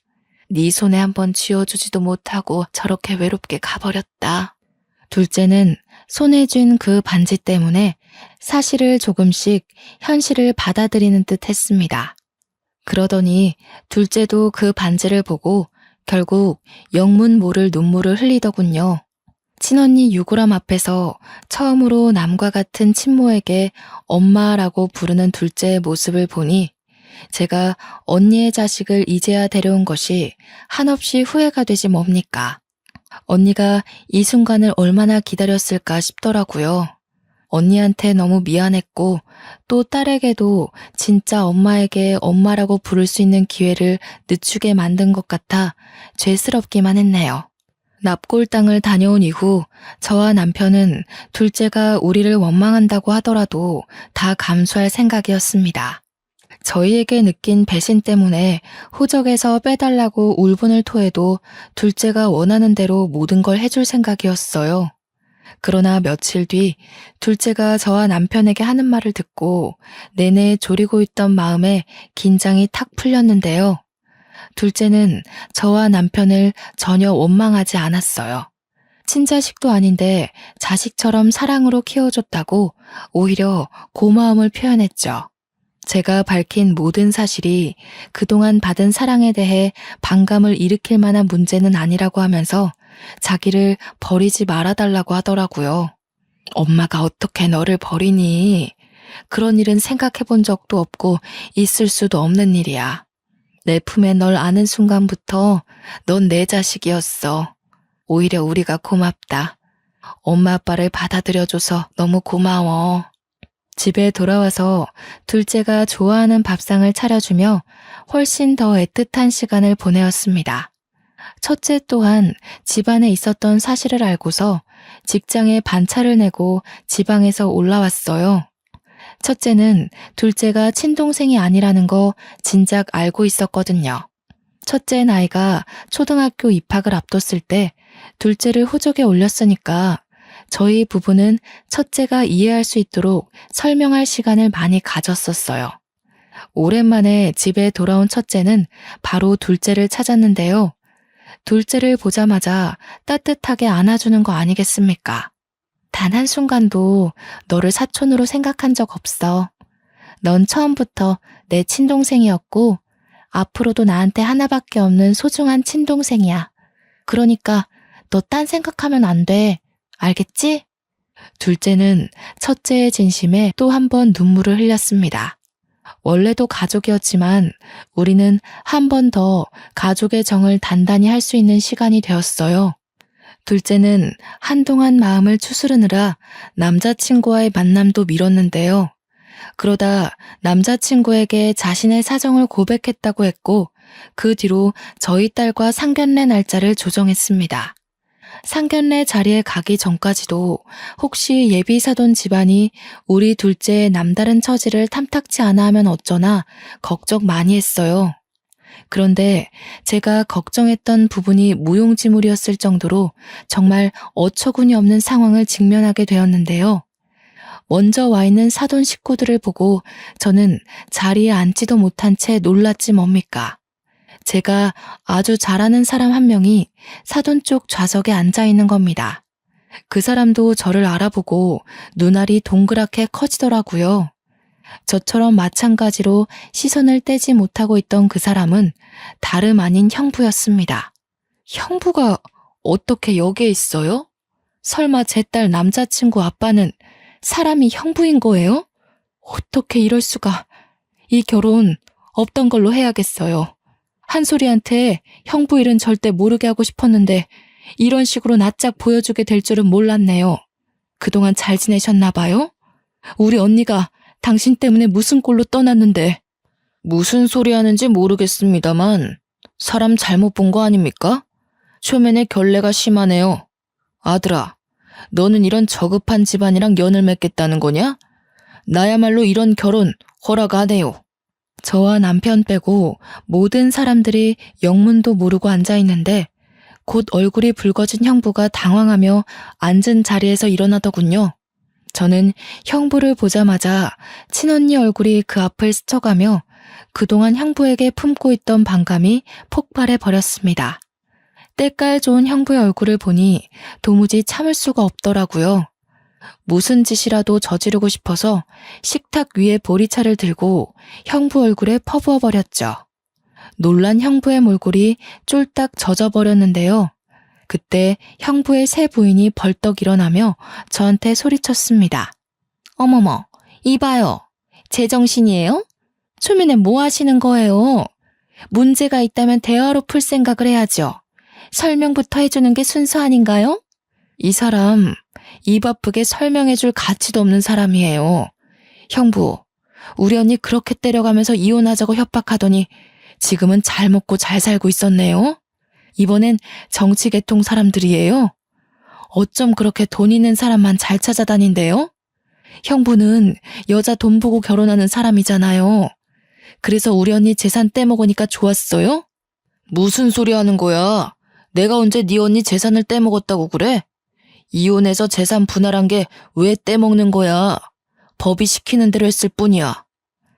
네 손에 한번 쥐어주지도 못하고 저렇게 외롭게 가버렸다. 둘째는 손에 쥔 그 반지 때문에 사실을 조금씩 현실을 받아들이는 듯 했습니다. 그러더니 둘째도 그 반지를 보고 결국 영문 모를 눈물을 흘리더군요. 친언니 유구람 앞에서 처음으로 남과 같은 친모에게 엄마라고 부르는 둘째의 모습을 보니 제가 언니의 자식을 이제야 데려온 것이 한없이 후회가 되지 뭡니까? 언니가 이 순간을 얼마나 기다렸을까 싶더라고요. 언니한테 너무 미안했고 또 딸에게도 진짜 엄마에게 엄마라고 부를 수 있는 기회를 늦추게 만든 것 같아 죄스럽기만 했네요. 납골당을 다녀온 이후 저와 남편은 둘째가 우리를 원망한다고 하더라도 다 감수할 생각이었습니다. 저희에게 느낀 배신 때문에 호적에서 빼달라고 울분을 토해도 둘째가 원하는 대로 모든 걸 해줄 생각이었어요. 그러나 며칠 뒤 둘째가 저와 남편에게 하는 말을 듣고 내내 졸이고 있던 마음에 긴장이 탁 풀렸는데요. 둘째는 저와 남편을 전혀 원망하지 않았어요. 친자식도 아닌데 자식처럼 사랑으로 키워줬다고 오히려 고마움을 표현했죠. 제가 밝힌 모든 사실이 그동안 받은 사랑에 대해 반감을 일으킬 만한 문제는 아니라고 하면서 자기를 버리지 말아달라고 하더라고요. 엄마가 어떻게 너를 버리니? 그런 일은 생각해 본 적도 없고 있을 수도 없는 일이야. 내 품에 널 안은 순간부터 넌 내 자식이었어. 오히려 우리가 고맙다. 엄마 아빠를 받아들여줘서 너무 고마워. 집에 돌아와서 둘째가 좋아하는 밥상을 차려주며 훨씬 더 애틋한 시간을 보내었습니다. 첫째 또한 집안에 있었던 사실을 알고서 직장에 반차를 내고 지방에서 올라왔어요. 첫째는 둘째가 친동생이 아니라는 거 진작 알고 있었거든요. 첫째 나이가 초등학교 입학을 앞뒀을 때 둘째를 호적에 올렸으니까 저희 부부는 첫째가 이해할 수 있도록 설명할 시간을 많이 가졌었어요. 오랜만에 집에 돌아온 첫째는 바로 둘째를 찾았는데요. 둘째를 보자마자 따뜻하게 안아주는 거 아니겠습니까? 단 한순간도 너를 사촌으로 생각한 적 없어. 넌 처음부터 내 친동생이었고 앞으로도 나한테 하나밖에 없는 소중한 친동생이야. 그러니까 너 딴 생각하면 안 돼. 알겠지? 둘째는 첫째의 진심에 또 한 번 눈물을 흘렸습니다. 원래도 가족이었지만 우리는 한 번 더 가족의 정을 단단히 할 수 있는 시간이 되었어요. 둘째는 한동안 마음을 추스르느라 남자친구와의 만남도 미뤘는데요. 그러다 남자친구에게 자신의 사정을 고백했다고 했고 그 뒤로 저희 딸과 상견례 날짜를 조정했습니다. 상견례 자리에 가기 전까지도 혹시 예비 사돈 집안이 우리 둘째의 남다른 처지를 탐탁치 않아 하면 어쩌나 걱정 많이 했어요. 그런데 제가 걱정했던 부분이 무용지물이었을 정도로 정말 어처구니 없는 상황을 직면하게 되었는데요. 먼저 와 있는 사돈 식구들을 보고 저는 자리에 앉지도 못한 채 놀랐지 뭡니까. 제가 아주 잘 아는 사람 한 명이 사돈 쪽 좌석에 앉아 있는 겁니다. 그 사람도 저를 알아보고 눈알이 동그랗게 커지더라고요. 저처럼 마찬가지로 시선을 떼지 못하고 있던 그 사람은 다름 아닌 형부였습니다. 형부가 어떻게 여기에 있어요? 설마 제 딸 남자친구 아빠는 사람이 형부인 거예요? 어떻게 이럴 수가. 이 결혼 없던 걸로 해야겠어요. 한솔이한테 형부 일은 절대 모르게 하고 싶었는데 이런 식으로 낯짝 보여주게 될 줄은 몰랐네요. 그동안 잘 지내셨나 봐요? 우리 언니가 당신 때문에 무슨 꼴로 떠났는데. 무슨 소리 하는지 모르겠습니다만 사람 잘못 본 거 아닙니까? 초면에 결례가 심하네요. 아들아, 너는 이런 저급한 집안이랑 연을 맺겠다는 거냐? 나야말로 이런 결혼 허락 안 해요. 저와 남편 빼고 모든 사람들이 영문도 모르고 앉아있는데 곧 얼굴이 붉어진 형부가 당황하며 앉은 자리에서 일어나더군요. 저는 형부를 보자마자 친언니 얼굴이 그 앞을 스쳐가며 그동안 형부에게 품고 있던 반감이 폭발해 버렸습니다. 때깔 좋은 형부의 얼굴을 보니 도무지 참을 수가 없더라고요. 무슨 짓이라도 저지르고 싶어서 식탁 위에 보리차를 들고 형부 얼굴에 퍼부어 버렸죠. 놀란 형부의 몰골이 쫄딱 젖어버렸는데요. 그때 형부의 새 부인이 벌떡 일어나며 저한테 소리쳤습니다. 어머머, 이봐요. 제정신이에요? 초면에 뭐 하시는 거예요? 문제가 있다면 대화로 풀 생각을 해야죠. 설명부터 해주는 게 순서 아닌가요? 이 사람 입 아프게 설명해줄 가치도 없는 사람이에요. 형부, 우리 언니 그렇게 때려가면서 이혼하자고 협박하더니 지금은 잘 먹고 잘 살고 있었네요. 이번엔 정치계통 사람들이에요. 어쩜 그렇게 돈 있는 사람만 잘 찾아다닌대요? 형부는 여자 돈 보고 결혼하는 사람이잖아요. 그래서 우리 언니 재산 떼먹으니까 좋았어요? 무슨 소리 하는 거야? 내가 언제 네 언니 재산을 떼먹었다고 그래? 이혼해서 재산 분할한 게 왜 떼먹는 거야? 법이 시키는 대로 했을 뿐이야.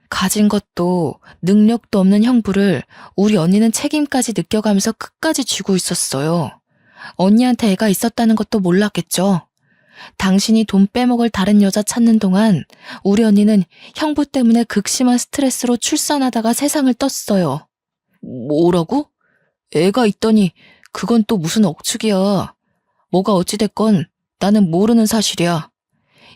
가진 것도 능력도 없는 형부를 우리 언니는 책임까지 느껴가면서 끝까지 쥐고 있었어요. 언니한테 애가 있었다는 것도 몰랐겠죠. 당신이 돈 빼먹을 다른 여자 찾는 동안 우리 언니는 형부 때문에 극심한 스트레스로 출산하다가 세상을 떴어요. 뭐라고? 애가 있더니 그건 또 무슨 억측이야. 뭐가 어찌됐건 나는 모르는 사실이야.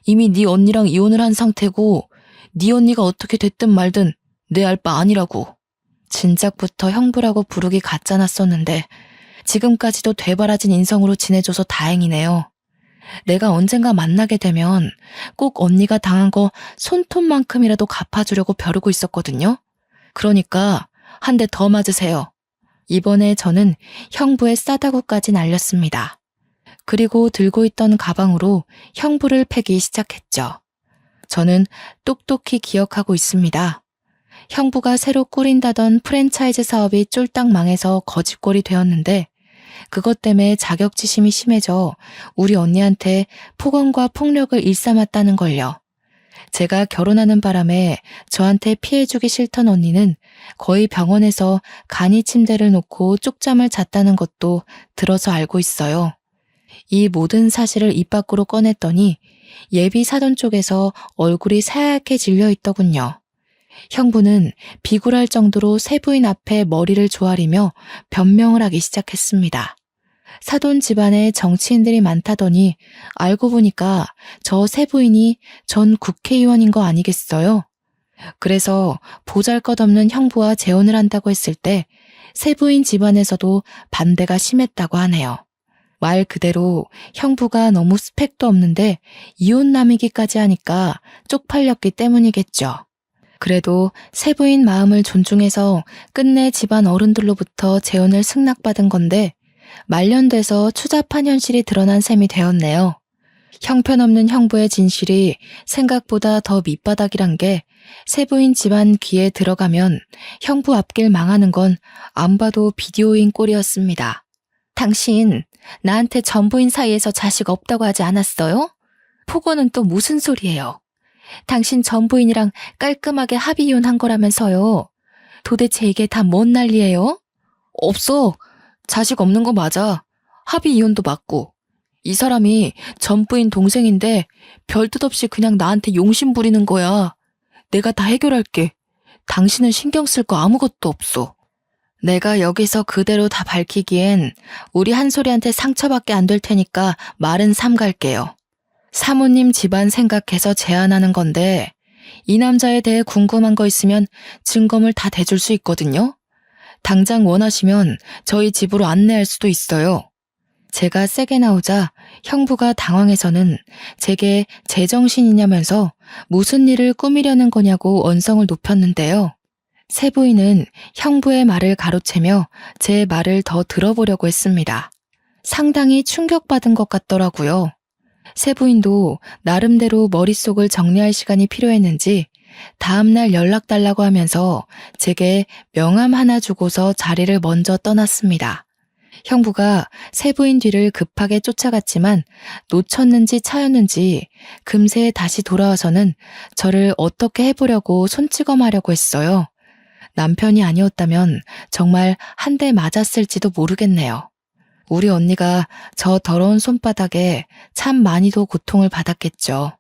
이미 네 언니랑 이혼을 한 상태고 네 언니가 어떻게 됐든 말든 내 알 바 아니라고. 진작부터 형부라고 부르기 가짜났었는데 지금까지도 되바라진 인성으로 지내줘서 다행이네요. 내가 언젠가 만나게 되면 꼭 언니가 당한 거 손톱만큼이라도 갚아주려고 벼르고 있었거든요. 그러니까 한 대 더 맞으세요. 이번에 저는 형부의 싸다구까지 날렸습니다. 그리고 들고 있던 가방으로 형부를 패기 시작했죠. 저는 똑똑히 기억하고 있습니다. 형부가 새로 꾸린다던 프랜차이즈 사업이 쫄딱 망해서 거짓골이 되었는데 그것 때문에 자격지심이 심해져 우리 언니한테 폭언과 폭력을 일삼았다는 걸요. 제가 결혼하는 바람에 저한테 피해주기 싫던 언니는 거의 병원에서 간이 침대를 놓고 쪽잠을 잤다는 것도 들어서 알고 있어요. 이 모든 사실을 입 밖으로 꺼냈더니 예비 사돈 쪽에서 얼굴이 새하얗게 질려 있더군요. 형부는 비굴할 정도로 세부인 앞에 머리를 조아리며 변명을 하기 시작했습니다. 사돈 집안에 정치인들이 많다더니 알고 보니까 저 세부인이 전 국회의원인 거 아니겠어요? 그래서 보잘것없는 형부와 재혼을 한다고 했을 때 세부인 집안에서도 반대가 심했다고 하네요. 말 그대로 형부가 너무 스펙도 없는데 이혼남이기까지 하니까 쪽팔렸기 때문이겠죠. 그래도 세부인 마음을 존중해서 끝내 집안 어른들로부터 재혼을 승낙받은 건데 말년돼서 추잡한 현실이 드러난 셈이 되었네요. 형편없는 형부의 진실이 생각보다 더 밑바닥이란 게 세부인 집안 귀에 들어가면 형부 앞길 망하는 건 안 봐도 비디오인 꼴이었습니다. 당신 나한테 전부인 사이에서 자식 없다고 하지 않았어요? 폭언은 또 무슨 소리예요? 당신 전부인이랑 깔끔하게 합의 이혼한 거라면서요. 도대체 이게 다 뭔 난리예요? 없어. 자식 없는 거 맞아. 합의 이혼도 맞고. 이 사람이 전부인 동생인데 별뜻 없이 그냥 나한테 용심 부리는 거야. 내가 다 해결할게. 당신은 신경 쓸 거 아무것도 없어. 내가 여기서 그대로 다 밝히기엔 우리 한솔이한테 상처밖에 안 될 테니까 말은 삼갈게요. 사모님 집안 생각해서 제안하는 건데 이 남자에 대해 궁금한 거 있으면 증거물 다 대줄 수 있거든요. 당장 원하시면 저희 집으로 안내할 수도 있어요. 제가 세게 나오자 형부가 당황해서는 제게 제정신이냐면서 무슨 일을 꾸미려는 거냐고 언성을 높였는데요. 세부인은 형부의 말을 가로채며 제 말을 더 들어보려고 했습니다. 상당히 충격받은 것 같더라고요. 세부인도 나름대로 머릿속을 정리할 시간이 필요했는지 다음날 연락 달라고 하면서 제게 명함 하나 주고서 자리를 먼저 떠났습니다. 형부가 세부인 뒤를 급하게 쫓아갔지만 놓쳤는지 차였는지 금세 다시 돌아와서는 저를 어떻게 해보려고 손찌검하려고 했어요. 남편이 아니었다면 정말 한 대 맞았을지도 모르겠네요. 우리 언니가 저 더러운 손바닥에 참 많이도 고통을 받았겠죠.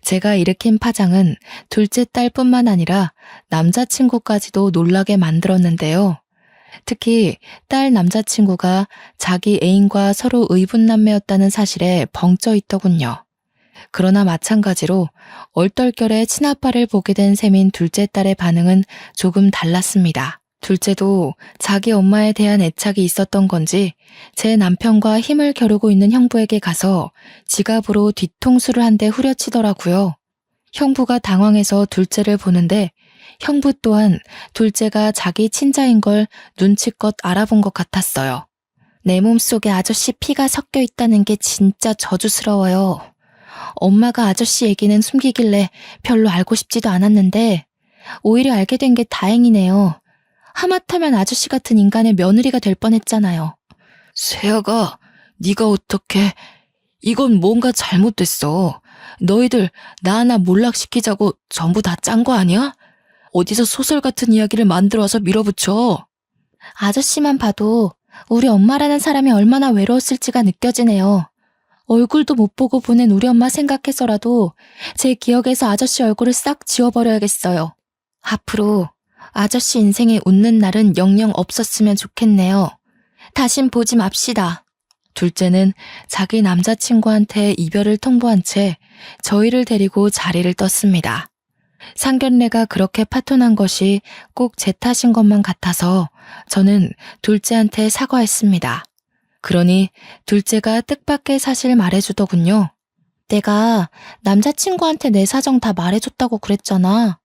제가 일으킨 파장은 둘째 딸뿐만 아니라 남자친구까지도 놀라게 만들었는데요. 특히 딸 남자친구가 자기 애인과 서로 의분남매였다는 사실에 벙쪄 있더군요. 그러나 마찬가지로 얼떨결에 친아빠를 보게 된 셈인 둘째 딸의 반응은 조금 달랐습니다. 둘째도 자기 엄마에 대한 애착이 있었던 건지 제 남편과 힘을 겨루고 있는 형부에게 가서 지갑으로 뒤통수를 한 대 후려치더라고요. 형부가 당황해서 둘째를 보는데 형부 또한 둘째가 자기 친자인 걸 눈치껏 알아본 것 같았어요. 내 몸속에 아저씨 피가 섞여 있다는 게 진짜 저주스러워요. 엄마가 아저씨 얘기는 숨기길래 별로 알고 싶지도 않았는데 오히려 알게 된 게 다행이네요. 하마터면 아저씨 같은 인간의 며느리가 될 뻔했잖아요. 세아가 네가 어떻게... 이건 뭔가 잘못됐어. 너희들 나 하나 몰락시키자고 전부 다 짠 거 아니야? 어디서 소설 같은 이야기를 만들어서 밀어붙여. 아저씨만 봐도 우리 엄마라는 사람이 얼마나 외로웠을지가 느껴지네요. 얼굴도 못 보고 보낸 우리 엄마 생각해서라도 제 기억에서 아저씨 얼굴을 싹 지워버려야겠어요. 앞으로 아저씨 인생에 웃는 날은 영영 없었으면 좋겠네요. 다신 보지 맙시다. 둘째는 자기 남자친구한테 이별을 통보한 채 저희를 데리고 자리를 떴습니다. 상견례가 그렇게 파토난 것이 꼭 제 탓인 것만 같아서 저는 둘째한테 사과했습니다. 그러니 둘째가 뜻밖의 사실 말해주더군요. 내가 남자친구한테 내 사정 다 말해줬다고 그랬잖아.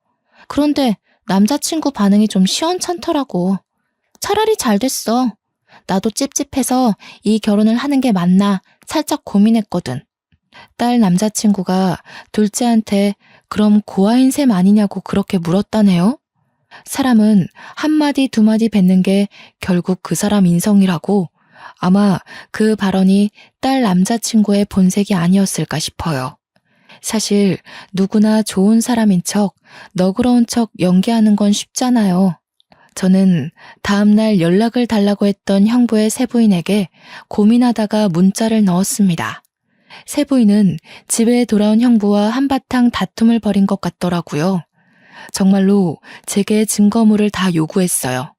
그런데 남자친구 반응이 좀 시원찮더라고. 차라리 잘 됐어. 나도 찝찝해서 이 결혼을 하는 게 맞나 살짝 고민했거든. 딸 남자친구가 둘째한테 그럼 고아인 셈 아니냐고 그렇게 물었다네요. 사람은 한마디 두마디 뱉는 게 결국 그 사람 인성이라고 아마 그 발언이 딸 남자친구의 본색이 아니었을까 싶어요. 사실 누구나 좋은 사람인 척, 너그러운 척 연기하는 건 쉽잖아요. 저는 다음날 연락을 달라고 했던 형부의 세부인에게 고민하다가 문자를 넣었습니다. 세부인은 집에 돌아온 형부와 한바탕 다툼을 벌인 것 같더라고요. 정말로 제게 증거물을 다 요구했어요.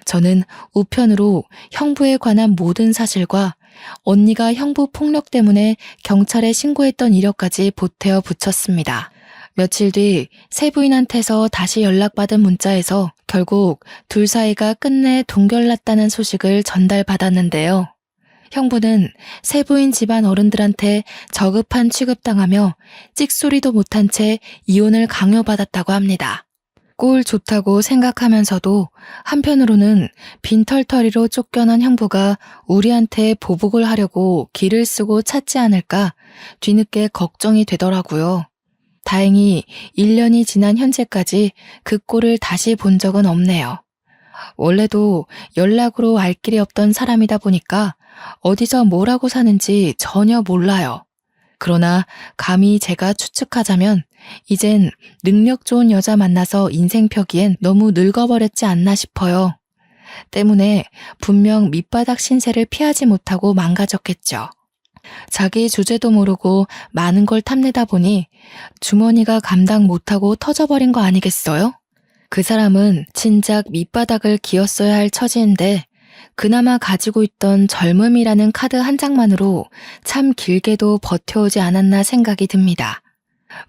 저는 우편으로 형부에 관한 모든 사실과 언니가 형부 폭력 때문에 경찰에 신고했던 이력까지 보태어 붙였습니다. 며칠 뒤 세부인한테서 다시 연락받은 문자에서 결국 둘 사이가 끝내 동결났다는 소식을 전달받았는데요. 형부는 세부인 집안 어른들한테 저급한 취급당하며 찍소리도 못한 채 이혼을 강요받았다고 합니다. 꼴 좋다고 생각하면서도 한편으로는 빈털터리로 쫓겨난 형부가 우리한테 보복을 하려고 길을 쓰고 찾지 않을까 뒤늦게 걱정이 되더라고요. 다행히 1년이 지난 현재까지 그 꼴을 다시 본 적은 없네요. 원래도 연락으로 알 길이 없던 사람이다 보니까 어디서 뭐라고 사는지 전혀 몰라요. 그러나 감히 제가 추측하자면 이젠 능력 좋은 여자 만나서 인생 펴기엔 너무 늙어버렸지 않나 싶어요. 때문에 분명 밑바닥 신세를 피하지 못하고 망가졌겠죠. 자기 주제도 모르고 많은 걸 탐내다 보니 주머니가 감당 못하고 터져버린 거 아니겠어요? 그 사람은 진작 밑바닥을 기었어야 할 처지인데 그나마 가지고 있던 젊음이라는 카드 한 장만으로 참 길게도 버텨오지 않았나 생각이 듭니다.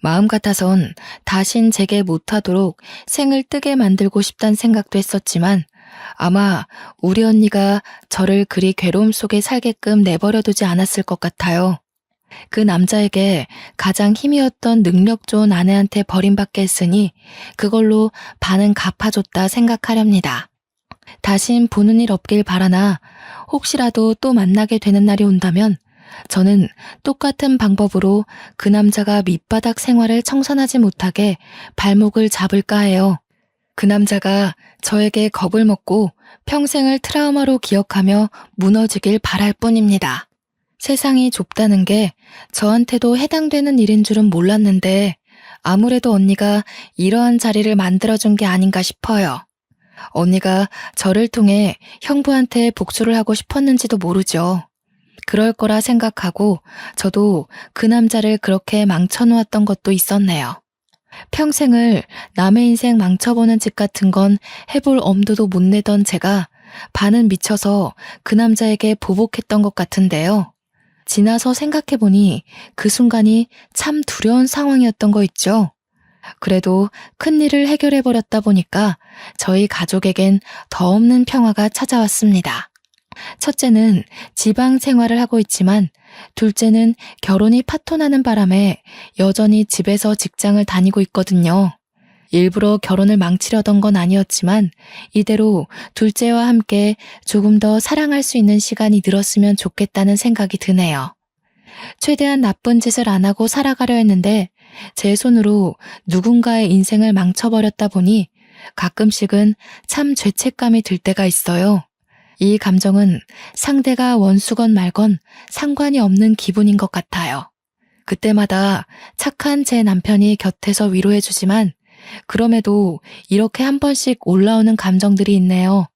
마음 같아선 다신 제게 못하도록 생을 뜨게 만들고 싶단 생각도 했었지만 아마 우리 언니가 저를 그리 괴로움 속에 살게끔 내버려두지 않았을 것 같아요. 그 남자에게 가장 힘이었던 능력 좋은 아내한테 버림받게 했으니 그걸로 반은 갚아줬다 생각하렵니다. 다신 보는 일 없길 바라나 혹시라도 또 만나게 되는 날이 온다면 저는 똑같은 방법으로 그 남자가 밑바닥 생활을 청산하지 못하게 발목을 잡을까 해요. 그 남자가 저에게 겁을 먹고 평생을 트라우마로 기억하며 무너지길 바랄 뿐입니다. 세상이 좁다는 게 저한테도 해당되는 일인 줄은 몰랐는데 아무래도 언니가 이러한 자리를 만들어준 게 아닌가 싶어요. 언니가 저를 통해 형부한테 복수를 하고 싶었는지도 모르죠. 그럴 거라 생각하고 저도 그 남자를 그렇게 망쳐놓았던 것도 있었네요. 평생을 남의 인생 망쳐보는 짓 같은 건 해볼 엄두도 못 내던 제가 반은 미쳐서 그 남자에게 보복했던 것 같은데요. 지나서 생각해보니 그 순간이 참 두려운 상황이었던 거 있죠. 그래도 큰일을 해결해버렸다 보니까 저희 가족에겐 더 없는 평화가 찾아왔습니다. 첫째는 지방 생활을 하고 있지만 둘째는 결혼이 파토나는 바람에 여전히 집에서 직장을 다니고 있거든요. 일부러 결혼을 망치려던 건 아니었지만 이대로 둘째와 함께 조금 더 사랑할 수 있는 시간이 늘었으면 좋겠다는 생각이 드네요. 최대한 나쁜 짓을 안 하고 살아가려 했는데 제 손으로 누군가의 인생을 망쳐버렸다 보니 가끔씩은 참 죄책감이 들 때가 있어요. 이 감정은 상대가 원수건 말건 상관이 없는 기분인 것 같아요. 그때마다 착한 제 남편이 곁에서 위로해주지만 그럼에도 이렇게 한 번씩 올라오는 감정들이 있네요.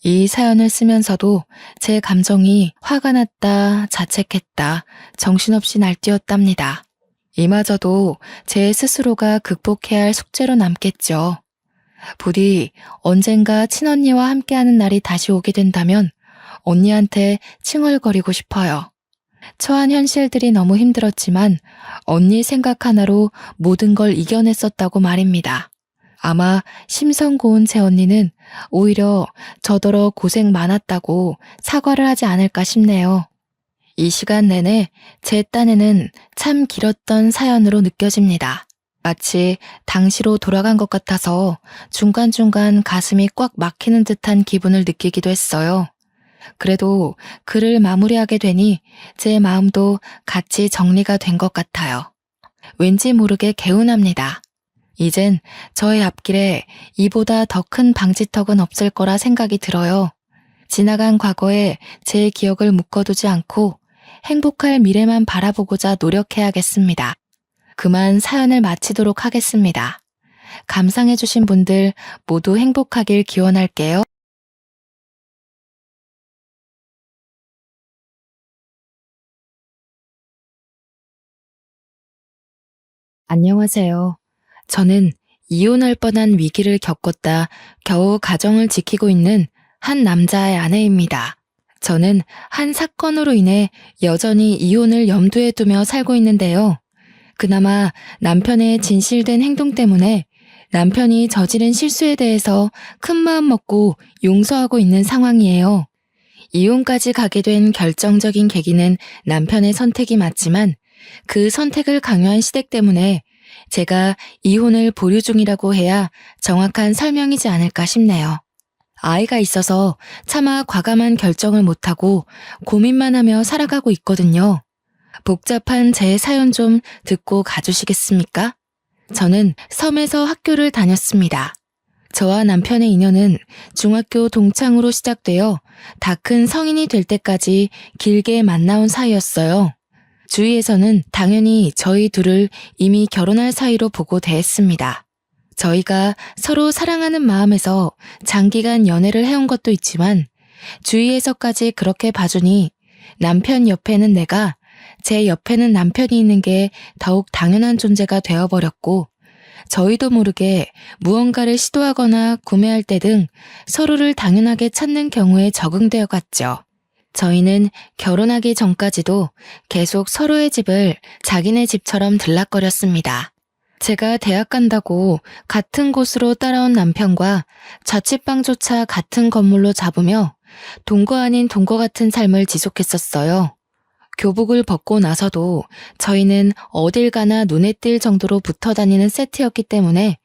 이 사연을 쓰면서도 제 감정이 화가 났다, 자책했다, 정신없이 날뛰었답니다. 이마저도 제 스스로가 극복해야 할 숙제로 남겠죠. 부디 언젠가 친언니와 함께하는 날이 다시 오게 된다면 언니한테 칭얼거리고 싶어요. 처한 현실들이 너무 힘들었지만 언니 생각 하나로 모든 걸 이겨냈었다고 말입니다. 아마 심성 고운 제 언니는 오히려 저더러 고생 많았다고 사과를 하지 않을까 싶네요. 이 시간 내내 제 딴에는 참 길었던 사연으로 느껴집니다. 마치 당시로 돌아간 것 같아서 중간중간 가슴이 꽉 막히는 듯한 기분을 느끼기도 했어요. 그래도 글을 마무리하게 되니 제 마음도 같이 정리가 된 것 같아요. 왠지 모르게 개운합니다. 이젠 저의 앞길에 이보다 더 큰 방지턱은 없을 거라 생각이 들어요. 지나간 과거에 제 기억을 묶어두지 않고 행복할 미래만 바라보고자 노력해야겠습니다. 그만 사연을 마치도록 하겠습니다. 감상해주신 분들 모두 행복하길 기원할게요. 안녕하세요. 저는 이혼할 뻔한 위기를 겪었다 겨우 가정을 지키고 있는 한 남자의 아내입니다. 저는 한 사건으로 인해 여전히 이혼을 염두에 두며 살고 있는데요. 그나마 남편의 진실된 행동 때문에 남편이 저지른 실수에 대해서 큰 마음 먹고 용서하고 있는 상황이에요. 이혼까지 가게 된 결정적인 계기는 남편의 선택이 맞지만 그 선택을 강요한 시댁 때문에 제가 이혼을 보류 중이라고 해야 정확한 설명이지 않을까 싶네요. 아이가 있어서 차마 과감한 결정을 못하고 고민만 하며 살아가고 있거든요. 복잡한 제 사연 좀 듣고 가주시겠습니까? 저는 섬에서 학교를 다녔습니다. 저와 남편의 인연은 중학교 동창으로 시작되어 다 큰 성인이 될 때까지 길게 만나온 사이였어요. 주위에서는 당연히 저희 둘을 이미 결혼할 사이로 보고 대했습니다. 저희가 서로 사랑하는 마음에서 장기간 연애를 해온 것도 있지만 주위에서까지 그렇게 봐주니 남편 옆에는 내가, 제 옆에는 남편이 있는 게 더욱 당연한 존재가 되어버렸고 저희도 모르게 무언가를 시도하거나 구매할 때 등 서로를 당연하게 찾는 경우에 적응되어 갔죠. 저희는 결혼하기 전까지도 계속 서로의 집을 자기네 집처럼 들락거렸습니다. 제가 대학 간다고 같은 곳으로 따라온 남편과 자취방조차 같은 건물로 잡으며 동거 아닌 동거 같은 삶을 지속했었어요. 교복을 벗고 나서도 저희는 어딜 가나 눈에 띌 정도로 붙어 다니는 세트였기 때문에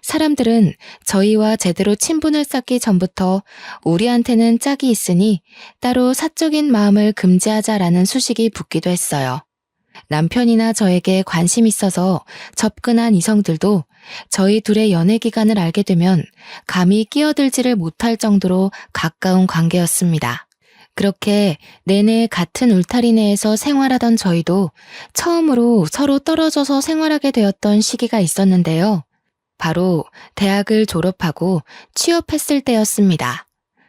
사람들은 저희와 제대로 친분을 쌓기 전부터 우리한테는 짝이 있으니 따로 사적인 마음을 금지하자라는 수식이 붙기도 했어요. 남편이나 저에게 관심 있어서 접근한 이성들도 저희 둘의 연애 기간을 알게 되면 감히 끼어들지를 못할 정도로 가까운 관계였습니다. 그렇게 내내 같은 울타리 내에서 생활하던 저희도 처음으로 서로 떨어져서 생활하게 되었던 시기가 있었는데요. 바로 대학을 졸업하고 취업했을 때였습니다.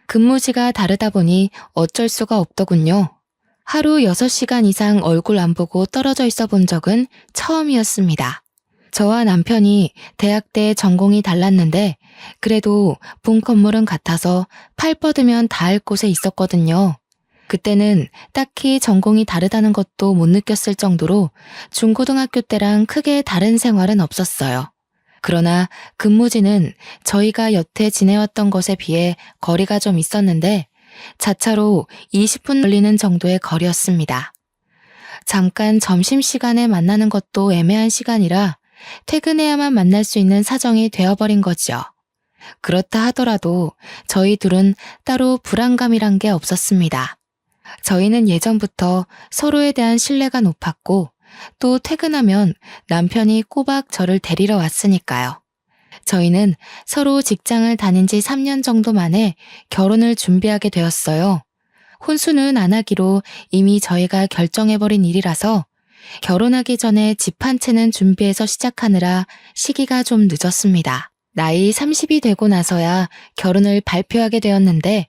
근무지가 다르다 보니 어쩔 수가 없더군요. 하루 6시간 이상 얼굴 안 보고 떨어져 있어 본 적은 처음이었습니다. 저와 남편이 대학 때 전공이 달랐는데 그래도 본 건물은 같아서 팔 뻗으면 닿을 곳에 있었거든요. 그때는 딱히 전공이 다르다는 것도 못 느꼈을 정도로 중고등학교 때랑 크게 다른 생활은 없었어요. 그러나 근무지는 저희가 여태 지내왔던 것에 비해 거리가 좀 있었는데 자차로 20분 걸리는 정도의 거리였습니다. 잠깐 점심시간에 만나는 것도 애매한 시간이라 퇴근해야만 만날 수 있는 사정이 되어버린 거죠. 그렇다 하더라도 저희 둘은 따로 불안감이란 게 없었습니다. 저희는 예전부터 서로에 대한 신뢰가 높았고 또 퇴근하면 남편이 꼬박 저를 데리러 왔으니까요. 저희는 서로 직장을 다닌 지 3년 정도 만에 결혼을 준비하게 되었어요. 혼수는 안 하기로 이미 저희가 결정해버린 일이라서 결혼하기 전에 집 한 채는 준비해서 시작하느라 시기가 좀 늦었습니다. 나이 30이 되고 나서야 결혼을 발표하게 되었는데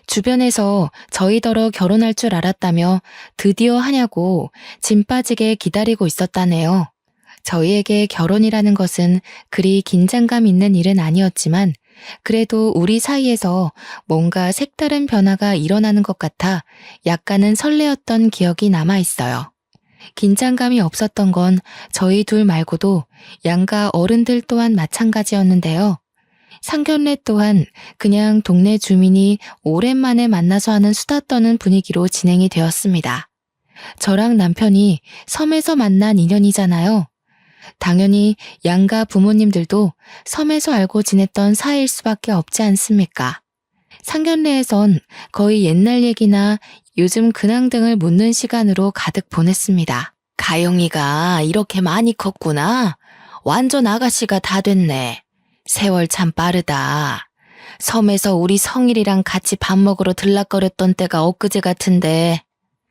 주변에서 저희더러 결혼할 줄 알았다며 드디어 하냐고 짐 빠지게 기다리고 있었다네요. 저희에게 결혼이라는 것은 그리 긴장감 있는 일은 아니었지만 그래도 우리 사이에서 뭔가 색다른 변화가 일어나는 것 같아 약간은 설레었던 기억이 남아있어요. 긴장감이 없었던 건 저희 둘 말고도 양가 어른들 또한 마찬가지였는데요. 상견례 또한 그냥 동네 주민이 오랜만에 만나서 하는 수다 떠는 분위기로 진행이 되었습니다. 저랑 남편이 섬에서 만난 인연이잖아요. 당연히 양가 부모님들도 섬에서 알고 지냈던 사이일 수밖에 없지 않습니까? 상견례에선 거의 옛날 얘기나 요즘 근황 등을 묻는 시간으로 가득 보냈습니다. 가영이가 이렇게 많이 컸구나. 완전 아가씨가 다 됐네. 세월 참 빠르다. 섬에서 우리 성일이랑 같이 밥 먹으러 들락거렸던 때가 엊그제 같은데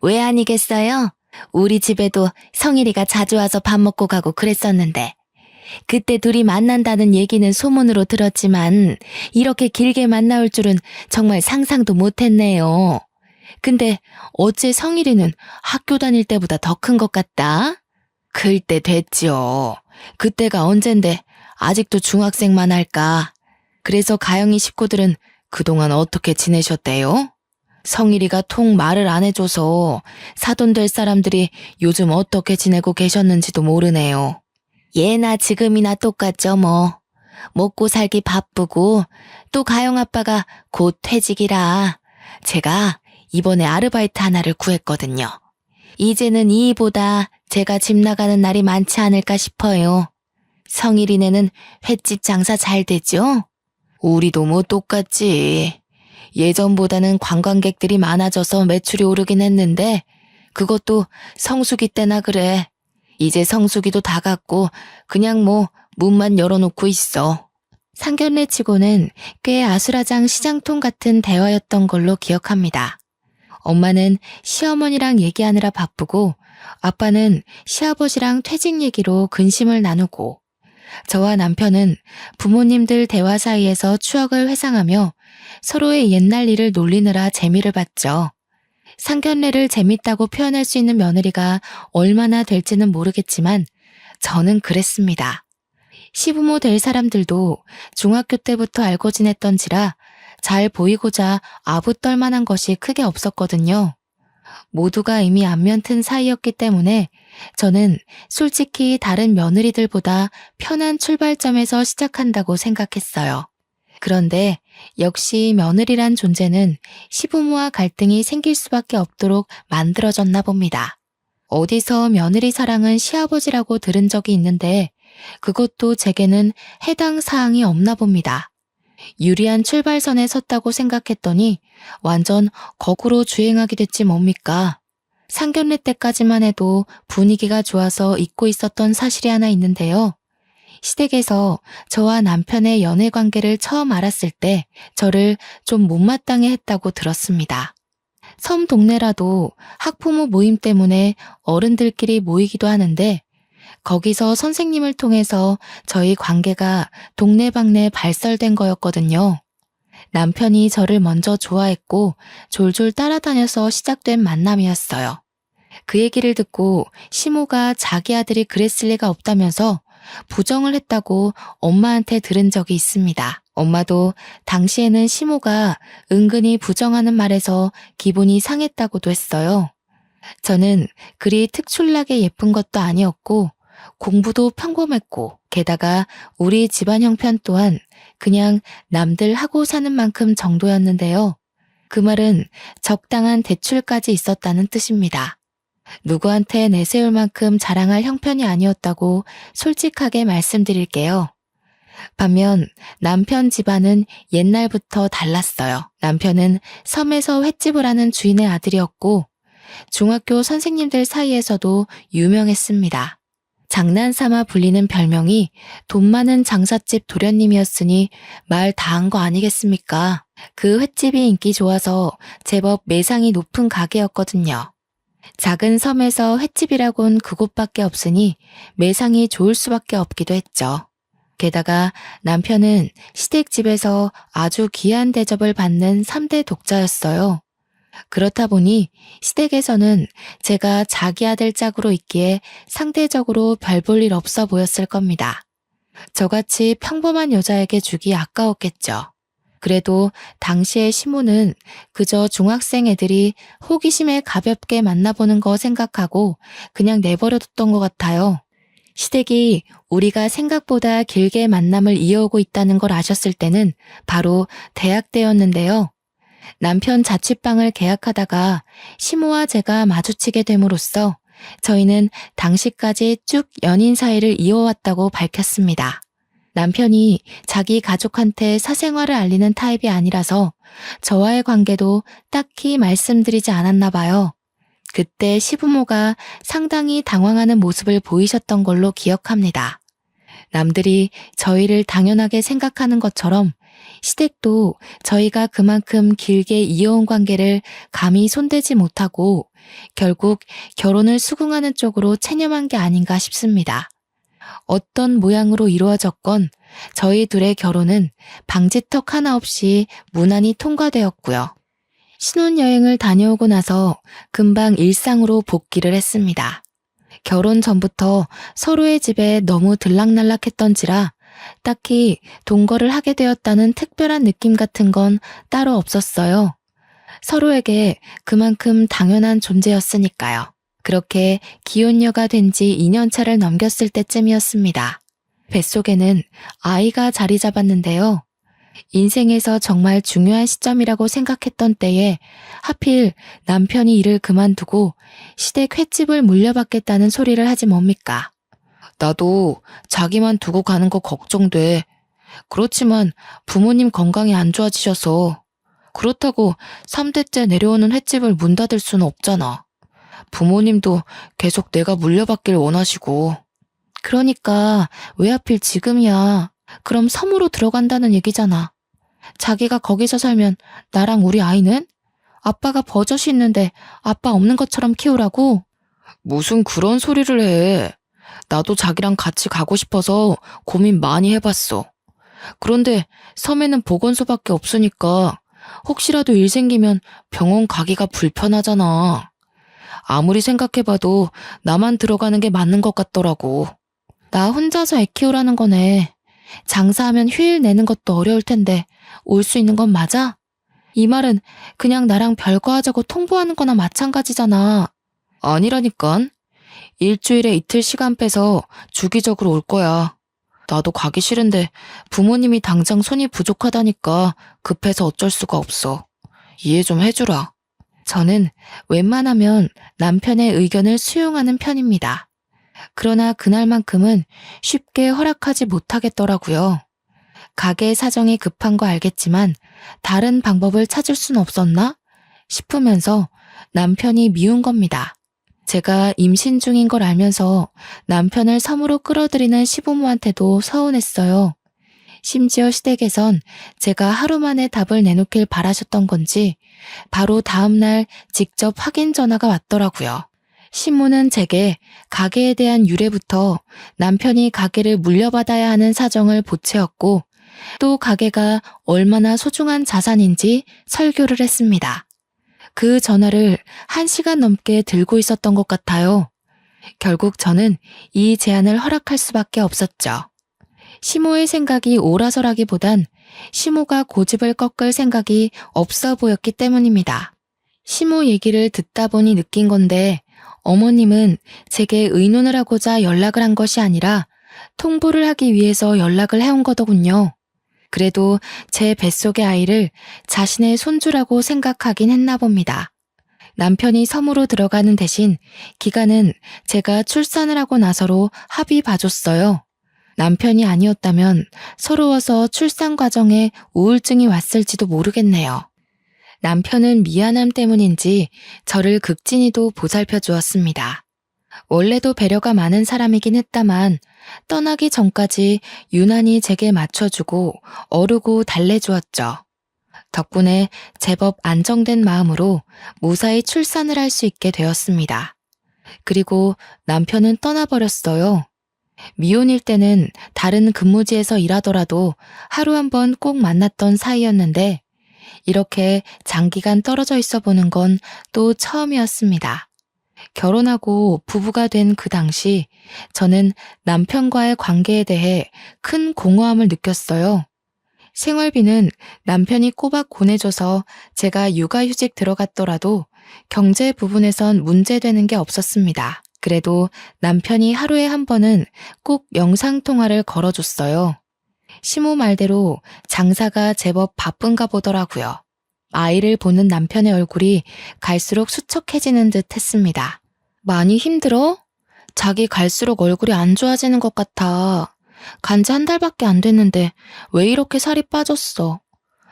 왜 아니겠어요? 우리 집에도 성일이가 자주 와서 밥 먹고 가고 그랬었는데 그때 둘이 만난다는 얘기는 소문으로 들었지만 이렇게 길게 만나올 줄은 정말 상상도 못했네요. 근데 어째 성일이는 학교 다닐 때보다 더 큰 것 같다? 클 때 됐지요. 그때가 언젠데 아직도 중학생만 할까? 그래서 가영이 식구들은 그동안 어떻게 지내셨대요? 성일이가 통 말을 안 해줘서 사돈 될 사람들이 요즘 어떻게 지내고 계셨는지도 모르네요. 예나 지금이나 똑같죠 뭐. 먹고 살기 바쁘고 또 가영 아빠가 곧 퇴직이라 제가 이번에 아르바이트 하나를 구했거든요. 이제는 이 일보다 제가 집 나가는 날이 많지 않을까 싶어요. 성일이네는 횟집 장사 잘 되죠? 우리도 뭐 똑같지. 예전보다는 관광객들이 많아져서 매출이 오르긴 했는데 그것도 성수기 때나 그래. 이제 성수기도 다 갔고 그냥 뭐 문만 열어놓고 있어. 상견례 치고는 꽤 아수라장 시장통 같은 대화였던 걸로 기억합니다. 엄마는 시어머니랑 얘기하느라 바쁘고 아빠는 시아버지랑 퇴직 얘기로 근심을 나누고 저와 남편은 부모님들 대화 사이에서 추억을 회상하며 서로의 옛날 일을 놀리느라 재미를 봤죠. 상견례를 재밌다고 표현할 수 있는 며느리가 얼마나 될지는 모르겠지만 저는 그랬습니다. 시부모 될 사람들도 중학교 때부터 알고 지냈던지라 잘 보이고자 아부떨 만한 것이 크게 없었거든요. 모두가 이미 안면 튼 사이였기 때문에 저는 솔직히 다른 며느리들보다 편한 출발점에서 시작한다고 생각했어요. 그런데 역시 며느리란 존재는 시부모와 갈등이 생길 수밖에 없도록 만들어졌나 봅니다. 어디서 며느리 사랑은 시아버지라고 들은 적이 있는데 그것도 제게는 해당 사항이 없나 봅니다. 유리한 출발선에 섰다고 생각했더니 완전 거꾸로 주행하게 됐지 뭡니까? 상견례 때까지만 해도 분위기가 좋아서 잊고 있었던 사실이 하나 있는데요. 시댁에서 저와 남편의 연애 관계를 처음 알았을 때 저를 좀 못마땅해 했다고 들었습니다. 섬 동네라도 학부모 모임 때문에 어른들끼리 모이기도 하는데 거기서 선생님을 통해서 저희 관계가 동네방네 발설된 거였거든요. 남편이 저를 먼저 좋아했고 졸졸 따라다녀서 시작된 만남이었어요. 그 얘기를 듣고 시모가 자기 아들이 그랬을 리가 없다면서 부정을 했다고 엄마한테 들은 적이 있습니다. 엄마도 당시에는 시모가 은근히 부정하는 말에서 기분이 상했다고도 했어요. 저는 그리 특출나게 예쁜 것도 아니었고 공부도 평범했고 게다가 우리 집안 형편 또한 그냥 남들 하고 사는 만큼 정도였는데요. 그 말은 적당한 대출까지 있었다는 뜻입니다. 누구한테 내세울 만큼 자랑할 형편이 아니었다고 솔직하게 말씀드릴게요. 반면 남편 집안은 옛날부터 달랐어요. 남편은 섬에서 횟집을 하는 주인의 아들이었고 중학교 선생님들 사이에서도 유명했습니다. 장난삼아 불리는 별명이 돈 많은 장사집 도련님이었으니 말 다 한 거 아니겠습니까? 그 횟집이 인기 좋아서 제법 매상이 높은 가게였거든요. 작은 섬에서 횟집이라곤 그곳밖에 없으니 매상이 좋을 수밖에 없기도 했죠. 게다가 남편은 시댁집에서 아주 귀한 대접을 받는 3대 독자였어요. 그렇다 보니 시댁에서는 제가 자기 아들 짝으로 있기에 상대적으로 별 볼 일 없어 보였을 겁니다. 저같이 평범한 여자에게 주기 아까웠겠죠. 그래도 당시의 시모는 그저 중학생 애들이 호기심에 가볍게 만나보는 거 생각하고 그냥 내버려뒀던 것 같아요. 시댁이 우리가 생각보다 길게 만남을 이어오고 있다는 걸 아셨을 때는 바로 대학 때였는데요. 남편 자취방을 계약하다가 시모와 제가 마주치게 됨으로써 저희는 당시까지 쭉 연인 사이를 이어왔다고 밝혔습니다. 남편이 자기 가족한테 사생활을 알리는 타입이 아니라서 저와의 관계도 딱히 말씀드리지 않았나 봐요. 그때 시부모가 상당히 당황하는 모습을 보이셨던 걸로 기억합니다. 남들이 저희를 당연하게 생각하는 것처럼 시댁도 저희가 그만큼 길게 이어온 관계를 감히 손대지 못하고 결국 결혼을 수긍하는 쪽으로 체념한 게 아닌가 싶습니다. 어떤 모양으로 이루어졌건 저희 둘의 결혼은 방지턱 하나 없이 무난히 통과되었고요. 신혼여행을 다녀오고 나서 금방 일상으로 복귀를 했습니다. 결혼 전부터 서로의 집에 너무 들락날락했던지라 딱히 동거를 하게 되었다는 특별한 느낌 같은 건 따로 없었어요. 서로에게 그만큼 당연한 존재였으니까요. 그렇게 기혼녀가 된 지 2년 차를 넘겼을 때쯤이었습니다. 뱃속에는 아이가 자리 잡았는데요. 인생에서 정말 중요한 시점이라고 생각했던 때에 하필 남편이 일을 그만두고 시댁 횟집을 물려받겠다는 소리를 하지 뭡니까? 나도 자기만 두고 가는 거 걱정돼. 그렇지만 부모님 건강이 안 좋아지셔서 그렇다고 3대째 내려오는 횟집을 문 닫을 수는 없잖아. 부모님도 계속 내가 물려받길 원하시고. 그러니까 왜 하필 지금이야? 그럼 섬으로 들어간다는 얘기잖아. 자기가 거기서 살면 나랑 우리 아이는? 아빠가 버젓이 있는데 아빠 없는 것처럼 키우라고? 무슨 그런 소리를 해. 나도 자기랑 같이 가고 싶어서 고민 많이 해봤어. 그런데 섬에는 보건소밖에 없으니까 혹시라도 일 생기면 병원 가기가 불편하잖아. 아무리 생각해봐도 나만 들어가는 게 맞는 것 같더라고. 나 혼자서 애 키우라는 거네. 장사하면 휴일 내는 것도 어려울 텐데 올 수 있는 건 맞아? 이 말은 그냥 나랑 별거 하자고 통보하는 거나 마찬가지잖아. 아니라니깐. 일주일에 이틀 시간 빼서 주기적으로 올 거야. 나도 가기 싫은데 부모님이 당장 손이 부족하다니까 급해서 어쩔 수가 없어. 이해 좀 해주라. 저는 웬만하면 남편의 의견을 수용하는 편입니다. 그러나 그날만큼은 쉽게 허락하지 못하겠더라고요. 가게 사정이 급한 거 알겠지만 다른 방법을 찾을 순 없었나 싶으면서 남편이 미운 겁니다. 제가 임신 중인 걸 알면서 남편을 섬으로 끌어들이는 시부모한테도 서운했어요. 심지어 시댁에선 제가 하루 만에 답을 내놓길 바라셨던 건지 바로 다음날 직접 확인 전화가 왔더라고요. 신문은 제게 가게에 대한 유래부터 남편이 가게를 물려받아야 하는 사정을 보채었고 또 가게가 얼마나 소중한 자산인지 설교를 했습니다. 그 전화를 1시간 넘게 들고 있었던 것 같아요. 결국 저는 이 제안을 허락할 수밖에 없었죠. 시모의 생각이 옳아서라기보단 시모가 고집을 꺾을 생각이 없어 보였기 때문입니다. 시모 얘기를 듣다 보니 느낀 건데 어머님은 제게 의논을 하고자 연락을 한 것이 아니라 통보를 하기 위해서 연락을 해온 거더군요. 그래도 제 뱃속의 아이를 자신의 손주라고 생각하긴 했나 봅니다. 남편이 섬으로 들어가는 대신 기간은 제가 출산을 하고 나서로 합의 봐줬어요. 남편이 아니었다면 서러워서 출산 과정에 우울증이 왔을지도 모르겠네요. 남편은 미안함 때문인지 저를 극진히도 보살펴 주었습니다. 원래도 배려가 많은 사람이긴 했다만 떠나기 전까지 유난히 제게 맞춰주고 어르고 달래주었죠. 덕분에 제법 안정된 마음으로 무사히 출산을 할 수 있게 되었습니다. 그리고 남편은 떠나버렸어요. 미혼일 때는 다른 근무지에서 일하더라도 하루 한 번 꼭 만났던 사이였는데 이렇게 장기간 떨어져 있어 보는 건 또 처음이었습니다. 결혼하고 부부가 된 그 당시 저는 남편과의 관계에 대해 큰 공허함을 느꼈어요. 생활비는 남편이 꼬박 보내줘서 제가 육아휴직 들어갔더라도 경제 부분에선 문제되는 게 없었습니다. 그래도 남편이 하루에 한 번은 꼭 영상통화를 걸어줬어요. 시모 말대로 장사가 제법 바쁜가 보더라고요. 아이를 보는 남편의 얼굴이 갈수록 수척해지는 듯 했습니다. 많이 힘들어? 자기 갈수록 얼굴이 안 좋아지는 것 같아. 간지 1달밖에 안 됐는데 왜 이렇게 살이 빠졌어?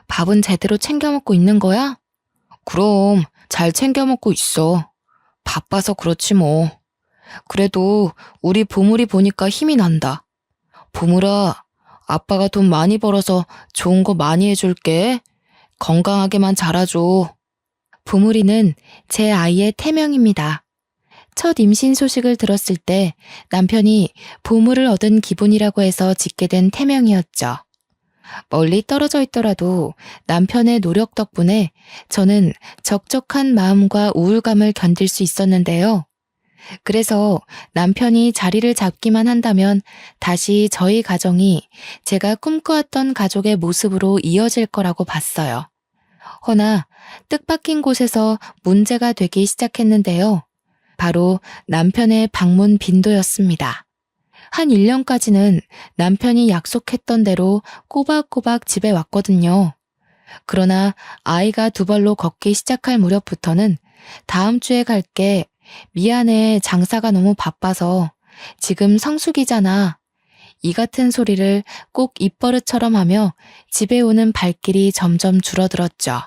밥은 제대로 챙겨 먹고 있는 거야? 그럼 잘 챙겨 먹고 있어. 바빠서 그렇지 뭐. 그래도 우리 보물이 보니까 힘이 난다. 보물아, 아빠가 돈 많이 벌어서 좋은 거 많이 해줄게. 건강하게만 자라줘. 보물이는 제 아이의 태명입니다. 첫 임신 소식을 들었을 때 남편이 보물을 얻은 기분이라고 해서 짓게 된 태명이었죠. 멀리 떨어져 있더라도 남편의 노력 덕분에 저는 적적한 마음과 우울감을 견딜 수 있었는데요. 그래서 남편이 자리를 잡기만 한다면 다시 저희 가정이 제가 꿈꿔왔던 가족의 모습으로 이어질 거라고 봤어요. 허나 뜻밖인 곳에서 문제가 되기 시작했는데요. 바로 남편의 방문 빈도였습니다. 한 1년까지는 남편이 약속했던 대로 꼬박꼬박 집에 왔거든요. 그러나 아이가 2발로 걷기 시작할 무렵부터는 다음 주에 갈게. 미안해. 장사가 너무 바빠서. 지금 성수기잖아. 이 같은 소리를 꼭 입버릇처럼 하며 집에 오는 발길이 점점 줄어들었죠.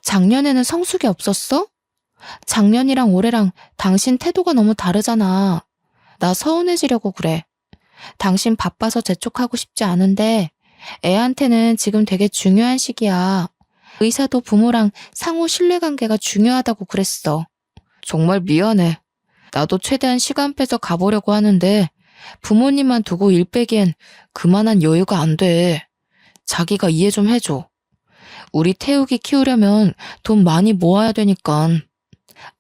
작년에는 성수기 없었어? 작년이랑 올해랑 당신 태도가 너무 다르잖아. 나 서운해지려고 그래. 당신 바빠서 재촉하고 싶지 않은데 애한테는 지금 되게 중요한 시기야. 의사도 부모랑 상호 신뢰관계가 중요하다고 그랬어. 정말 미안해. 나도 최대한 시간 빼서 가보려고 하는데 부모님만 두고 일 빼기엔 그만한 여유가 안 돼. 자기가 이해 좀 해줘. 우리 태욱이 키우려면 돈 많이 모아야 되니까.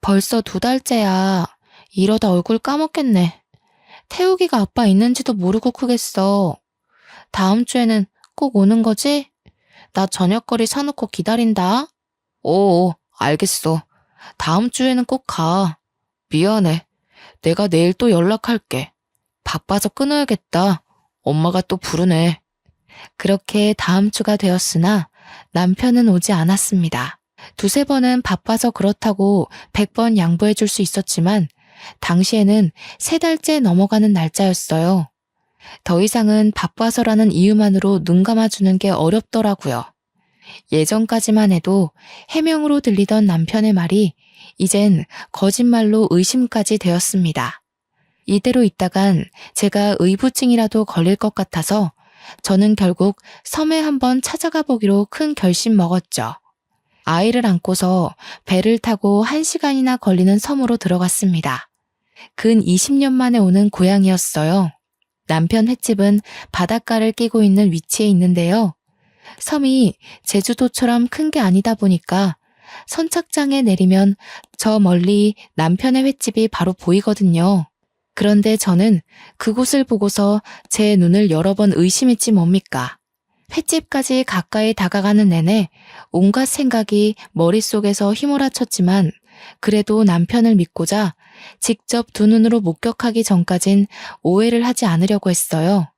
벌써 2달째야. 이러다 얼굴 까먹겠네. 태욱이가 아빠 있는지도 모르고 크겠어. 다음 주에는 꼭 오는 거지? 나 저녁거리 사놓고 기다린다. 오, 알겠어. 다음 주에는 꼭 가. 미안해. 내가 내일 또 연락할게. 바빠서 끊어야겠다. 엄마가 또 부르네. 그렇게 다음 주가 되었으나 남편은 오지 않았습니다. 2~3번은 바빠서 그렇다고 100번 양보해 줄 수 있었지만 당시에는 3달째 넘어가는 날짜였어요. 더 이상은 바빠서라는 이유만으로 눈 감아주는 게 어렵더라고요. 예전까지만 해도 해명으로 들리던 남편의 말이 이젠 거짓말로 의심까지 되었습니다. 이대로 있다간 제가 의부증이라도 걸릴 것 같아서 저는 결국 섬에 한번 찾아가 보기로 큰 결심 먹었죠. 아이를 안고서 배를 타고 1시간이나 걸리는 섬으로 들어갔습니다. 근 20년 만에 오는 고향이었어요. 남편 횟집은 바닷가를 끼고 있는 위치에 있는데요. 섬이 제주도처럼 큰 게 아니다 보니까 선착장에 내리면 저 멀리 남편의 횟집이 바로 보이거든요. 그런데 저는 그곳을 보고서 제 눈을 여러 번 의심했지 뭡니까? 횟집까지 가까이 다가가는 내내 온갖 생각이 머릿속에서 휘몰아쳤지만 그래도 남편을 믿고자 직접 2눈으로 목격하기 전까진 오해를 하지 않으려고 했어요.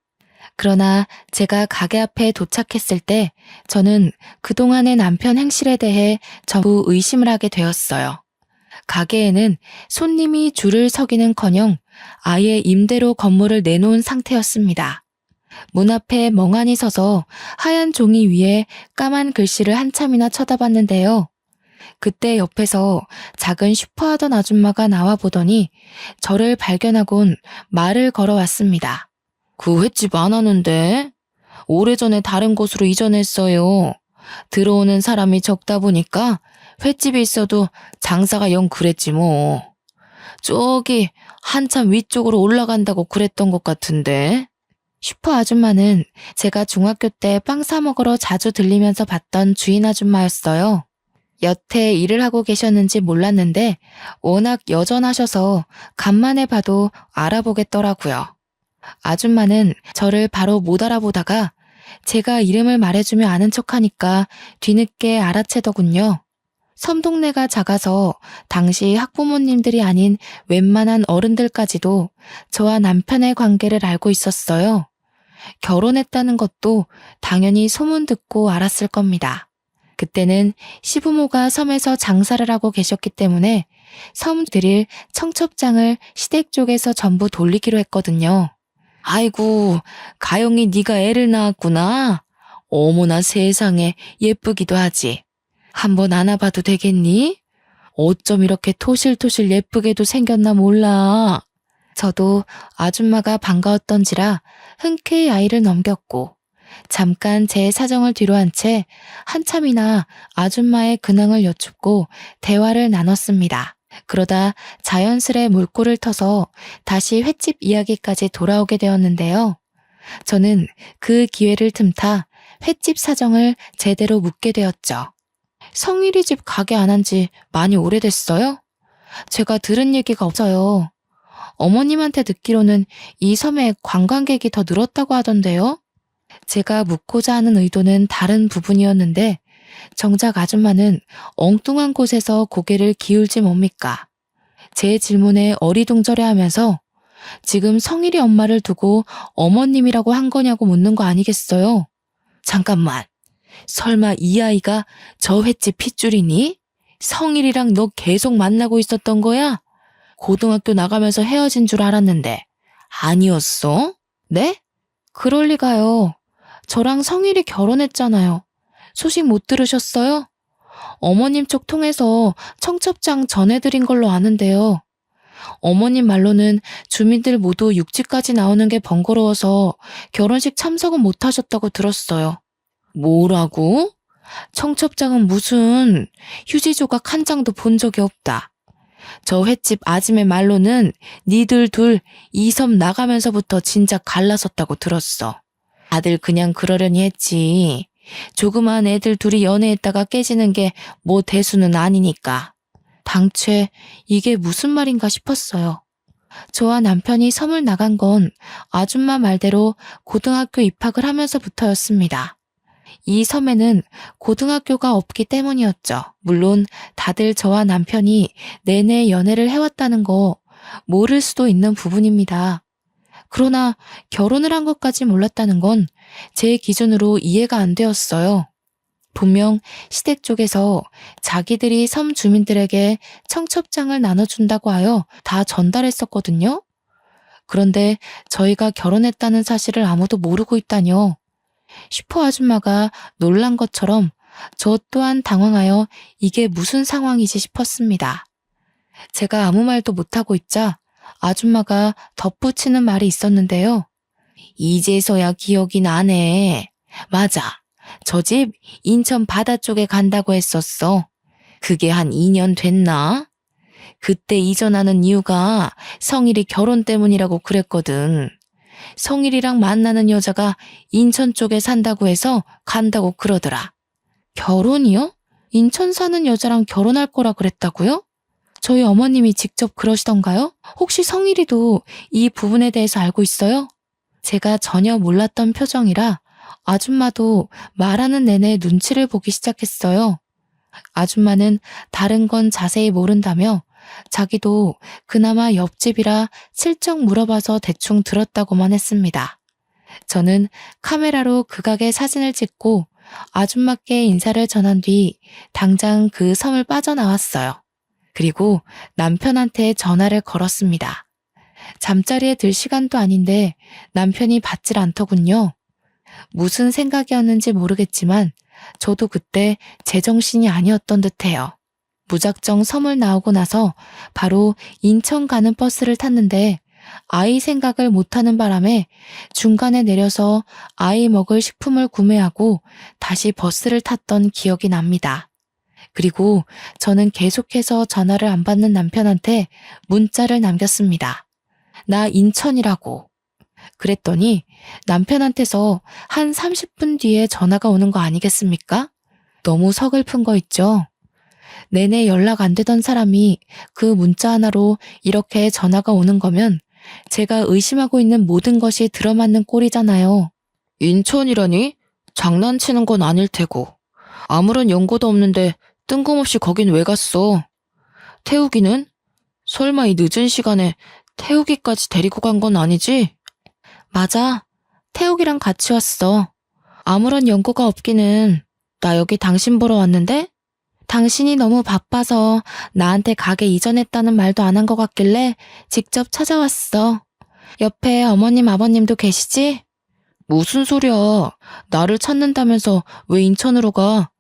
그러나 제가 가게 앞에 도착했을 때 저는 그동안의 남편 행실에 대해 전부 의심을 하게 되었어요. 가게에는 손님이 줄을 서기는커녕 아예 임대로 건물을 내놓은 상태였습니다. 문 앞에 멍하니 서서 하얀 종이 위에 까만 글씨를 한참이나 쳐다봤는데요. 그때 옆에서 작은 슈퍼하던 아줌마가 나와 보더니 저를 발견하곤 말을 걸어왔습니다. 그 횟집 안 하는데? 오래전에 다른 곳으로 이전했어요. 들어오는 사람이 적다 보니까 횟집이 있어도 장사가 영 그랬지 뭐. 저기 한참 위쪽으로 올라간다고 그랬던 것 같은데. 슈퍼 아줌마는 제가 중학교 때 빵 사 먹으러 자주 들리면서 봤던 주인 아줌마였어요. 여태 일을 하고 계셨는지 몰랐는데 워낙 여전하셔서 간만에 봐도 알아보겠더라고요. 아줌마는 저를 바로 못 알아보다가 제가 이름을 말해주며 아는 척하니까 뒤늦게 알아채더군요. 섬 동네가 작아서 당시 학부모님들이 아닌 웬만한 어른들까지도 저와 남편의 관계를 알고 있었어요. 결혼했다는 것도 당연히 소문 듣고 알았을 겁니다. 그때는 시부모가 섬에서 장사를 하고 계셨기 때문에 섬 드릴 청첩장을 시댁 쪽에서 전부 돌리기로 했거든요. 아이고, 가영이 네가 애를 낳았구나. 어머나 세상에 예쁘기도 하지. 한번 안아봐도 되겠니? 어쩜 이렇게 토실토실 예쁘게도 생겼나 몰라. 저도 아줌마가 반가웠던지라 흔쾌히 아이를 넘겼고 잠깐 제 사정을 뒤로한 채 한참이나 아줌마의 근황을 여쭙고 대화를 나눴습니다. 그러다 자연스레 물꼬를 터서 다시 횟집 이야기까지 돌아오게 되었는데요. 저는 그 기회를 틈타 횟집 사정을 제대로 묻게 되었죠. 성일이 집 가게 안 한 지 많이 오래됐어요? 제가 들은 얘기가 없어요. 어머님한테 듣기로는 이 섬에 관광객이 더 늘었다고 하던데요. 제가 묻고자 하는 의도는 다른 부분이었는데 정작 아줌마는 엉뚱한 곳에서 고개를 기울지 뭡니까. 제 질문에 어리둥절해하면서 지금 성일이 엄마를 두고 어머님이라고 한 거냐고 묻는 거 아니겠어요? 잠깐만. 설마 이 아이가 저 횟집 핏줄이니? 성일이랑 너 계속 만나고 있었던 거야? 고등학교 나가면서 헤어진 줄 알았는데 아니었어? 네? 그럴 리가요. 저랑 성일이 결혼했잖아요. 소식 못 들으셨어요? 어머님 쪽 통해서 청첩장 전해드린 걸로 아는데요. 어머님 말로는 주민들 모두 육지까지 나오는 게 번거로워서 결혼식 참석은 못 하셨다고 들었어요. 뭐라고? 청첩장은 무슨 휴지 조각 한 장도 본 적이 없다. 저 횟집 아줌의 말로는 니들 둘 이 섬 나가면서부터 진작 갈라섰다고 들었어. 다들 그냥 그러려니 했지. 조그만 애들 둘이 연애했다가 깨지는 게 뭐 대수는 아니니까. 당최 이게 무슨 말인가 싶었어요. 저와 남편이 섬을 나간 건 아줌마 말대로 고등학교 입학을 하면서부터였습니다. 이 섬에는 고등학교가 없기 때문이었죠. 물론 다들 저와 남편이 내내 연애를 해왔다는 거 모를 수도 있는 부분입니다. 그러나 결혼을 한 것까지 몰랐다는 건 제 기준으로 이해가 안 되었어요. 분명 시댁 쪽에서 자기들이 섬 주민들에게 청첩장을 나눠준다고 하여 다 전달했었거든요. 그런데 저희가 결혼했다는 사실을 아무도 모르고 있다뇨. 슈퍼 아줌마가 놀란 것처럼 저 또한 당황하여 이게 무슨 상황이지 싶었습니다. 제가 아무 말도 못하고 있자 아줌마가 덧붙이는 말이 있었는데요. 이제서야 기억이 나네. 맞아. 저 집 인천 바다 쪽에 간다고 했었어. 그게 한 2년 됐나? 그때 이전하는 이유가 성일이 결혼 때문이라고 그랬거든. 성일이랑 만나는 여자가 인천 쪽에 산다고 해서 간다고 그러더라. 결혼이요? 인천 사는 여자랑 결혼할 거라 그랬다고요? 저희 어머님이 직접 그러시던가요? 혹시 성일이도 이 부분에 대해서 알고 있어요? 제가 전혀 몰랐던 표정이라 아줌마도 말하는 내내 눈치를 보기 시작했어요. 아줌마는 다른 건 자세히 모른다며 자기도 그나마 옆집이라 슬쩍 물어봐서 대충 들었다고만 했습니다. 저는 카메라로 그 가게 사진을 찍고 아줌마께 인사를 전한 뒤 당장 그 섬을 빠져나왔어요. 그리고 남편한테 전화를 걸었습니다. 잠자리에 들 시간도 아닌데 남편이 받질 않더군요. 무슨 생각이었는지 모르겠지만 저도 그때 제정신이 아니었던 듯해요. 무작정 섬을 나오고 나서 바로 인천 가는 버스를 탔는데 아이 생각을 못하는 바람에 중간에 내려서 아이 먹을 식품을 구매하고 다시 버스를 탔던 기억이 납니다. 그리고 저는 계속해서 전화를 안 받는 남편한테 문자를 남겼습니다. 나 인천이라고. 그랬더니 남편한테서 한 30분 뒤에 전화가 오는 거 아니겠습니까? 너무 서글픈 거 있죠? 내내 연락 안 되던 사람이 그 문자 하나로 이렇게 전화가 오는 거면 제가 의심하고 있는 모든 것이 들어맞는 꼴이잖아요. 인천이라니? 장난치는 건 아닐 테고. 아무런 연고도 없는데 뜬금없이 거긴 왜 갔어? 태우기는? 설마 이 늦은 시간에 태우기까지 데리고 간 건 아니지? 맞아. 태우기랑 같이 왔어. 아무런 연고가 없기는. 나 여기 당신 보러 왔는데? 당신이 너무 바빠서 나한테 가게 이전했다는 말도 안 한 것 같길래 직접 찾아왔어. 옆에 어머님 아버님도 계시지? 무슨 소리야. 나를 찾는다면서 왜 인천으로 가?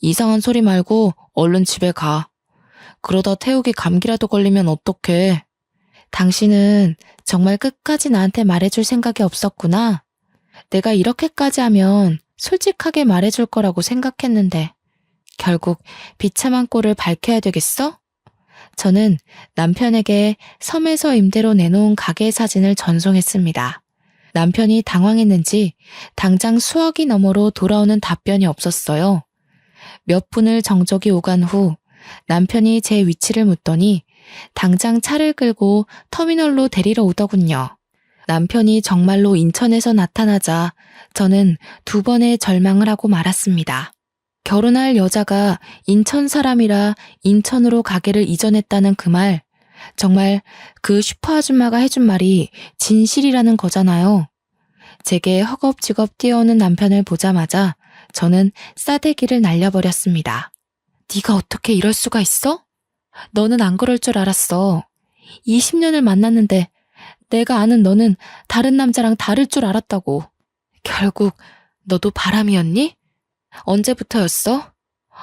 이상한 소리 말고 얼른 집에 가. 그러다 태우기 감기라도 걸리면 어떡해. 당신은 정말 끝까지 나한테 말해줄 생각이 없었구나. 내가 이렇게까지 하면 솔직하게 말해줄 거라고 생각했는데 결국 비참한 꼴을 밝혀야 되겠어? 저는 남편에게 섬에서 임대로 내놓은 가게 사진을 전송했습니다. 남편이 당황했는지 당장 수화기 너머로 돌아오는 답변이 없었어요. 몇 분을 정적이 오간 후 남편이 제 위치를 묻더니 당장 차를 끌고 터미널로 데리러 오더군요. 남편이 정말로 인천에서 나타나자 저는 2번의 절망을 하고 말았습니다. 결혼할 여자가 인천 사람이라 인천으로 가게를 이전했다는 그 말, 정말 그 슈퍼 아줌마가 해준 말이 진실이라는 거잖아요. 제게 허겁지겁 뛰어오는 남편을 보자마자 저는 싸대기를 날려버렸습니다. 네가 어떻게 이럴 수가 있어? 너는 안 그럴 줄 알았어. 20년을 만났는데 내가 아는 너는 다른 남자랑 다를 줄 알았다고. 결국 너도 바람이었니? 언제부터였어?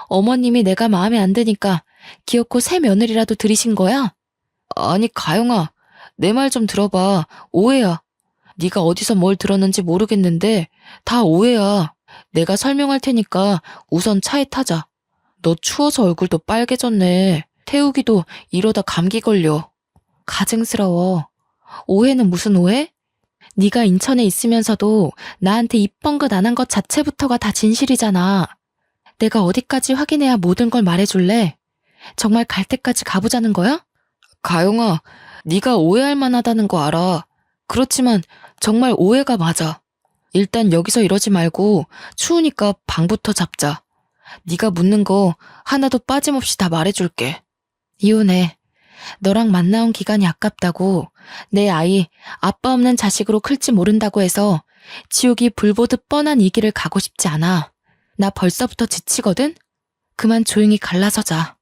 어머님이 내가 마음에 안 드니까 기어코 새 며느리라도 들이신 거야? 아니, 가영아, 내 말 좀 들어봐. 오해야. 네가 어디서 뭘 들었는지 모르겠는데 다 오해야. 내가 설명할 테니까 우선 차에 타자. 너 추워서 얼굴도 빨개졌네. 태우기도 이러다 감기 걸려. 가증스러워. 오해는 무슨 오해? 네가 인천에 있으면서도 나한테 입 번긋 안 한 것 자체부터가 다 진실이잖아. 내가 어디까지 확인해야 모든 걸 말해줄래? 정말 갈 때까지 가보자는 거야? 가영아, 네가 오해할 만하다는 거 알아. 그렇지만 정말 오해가 맞아. 일단 여기서 이러지 말고 추우니까 방부터 잡자. 네가 묻는 거 하나도 빠짐없이 다 말해줄게. 이혼해. 너랑 만나온 기간이 아깝다고 내 아이 아빠 없는 자식으로 클지 모른다고 해서 지옥이 불보듯 뻔한 이 길을 가고 싶지 않아. 나 벌써부터 지치거든? 그만 조용히 갈라서자.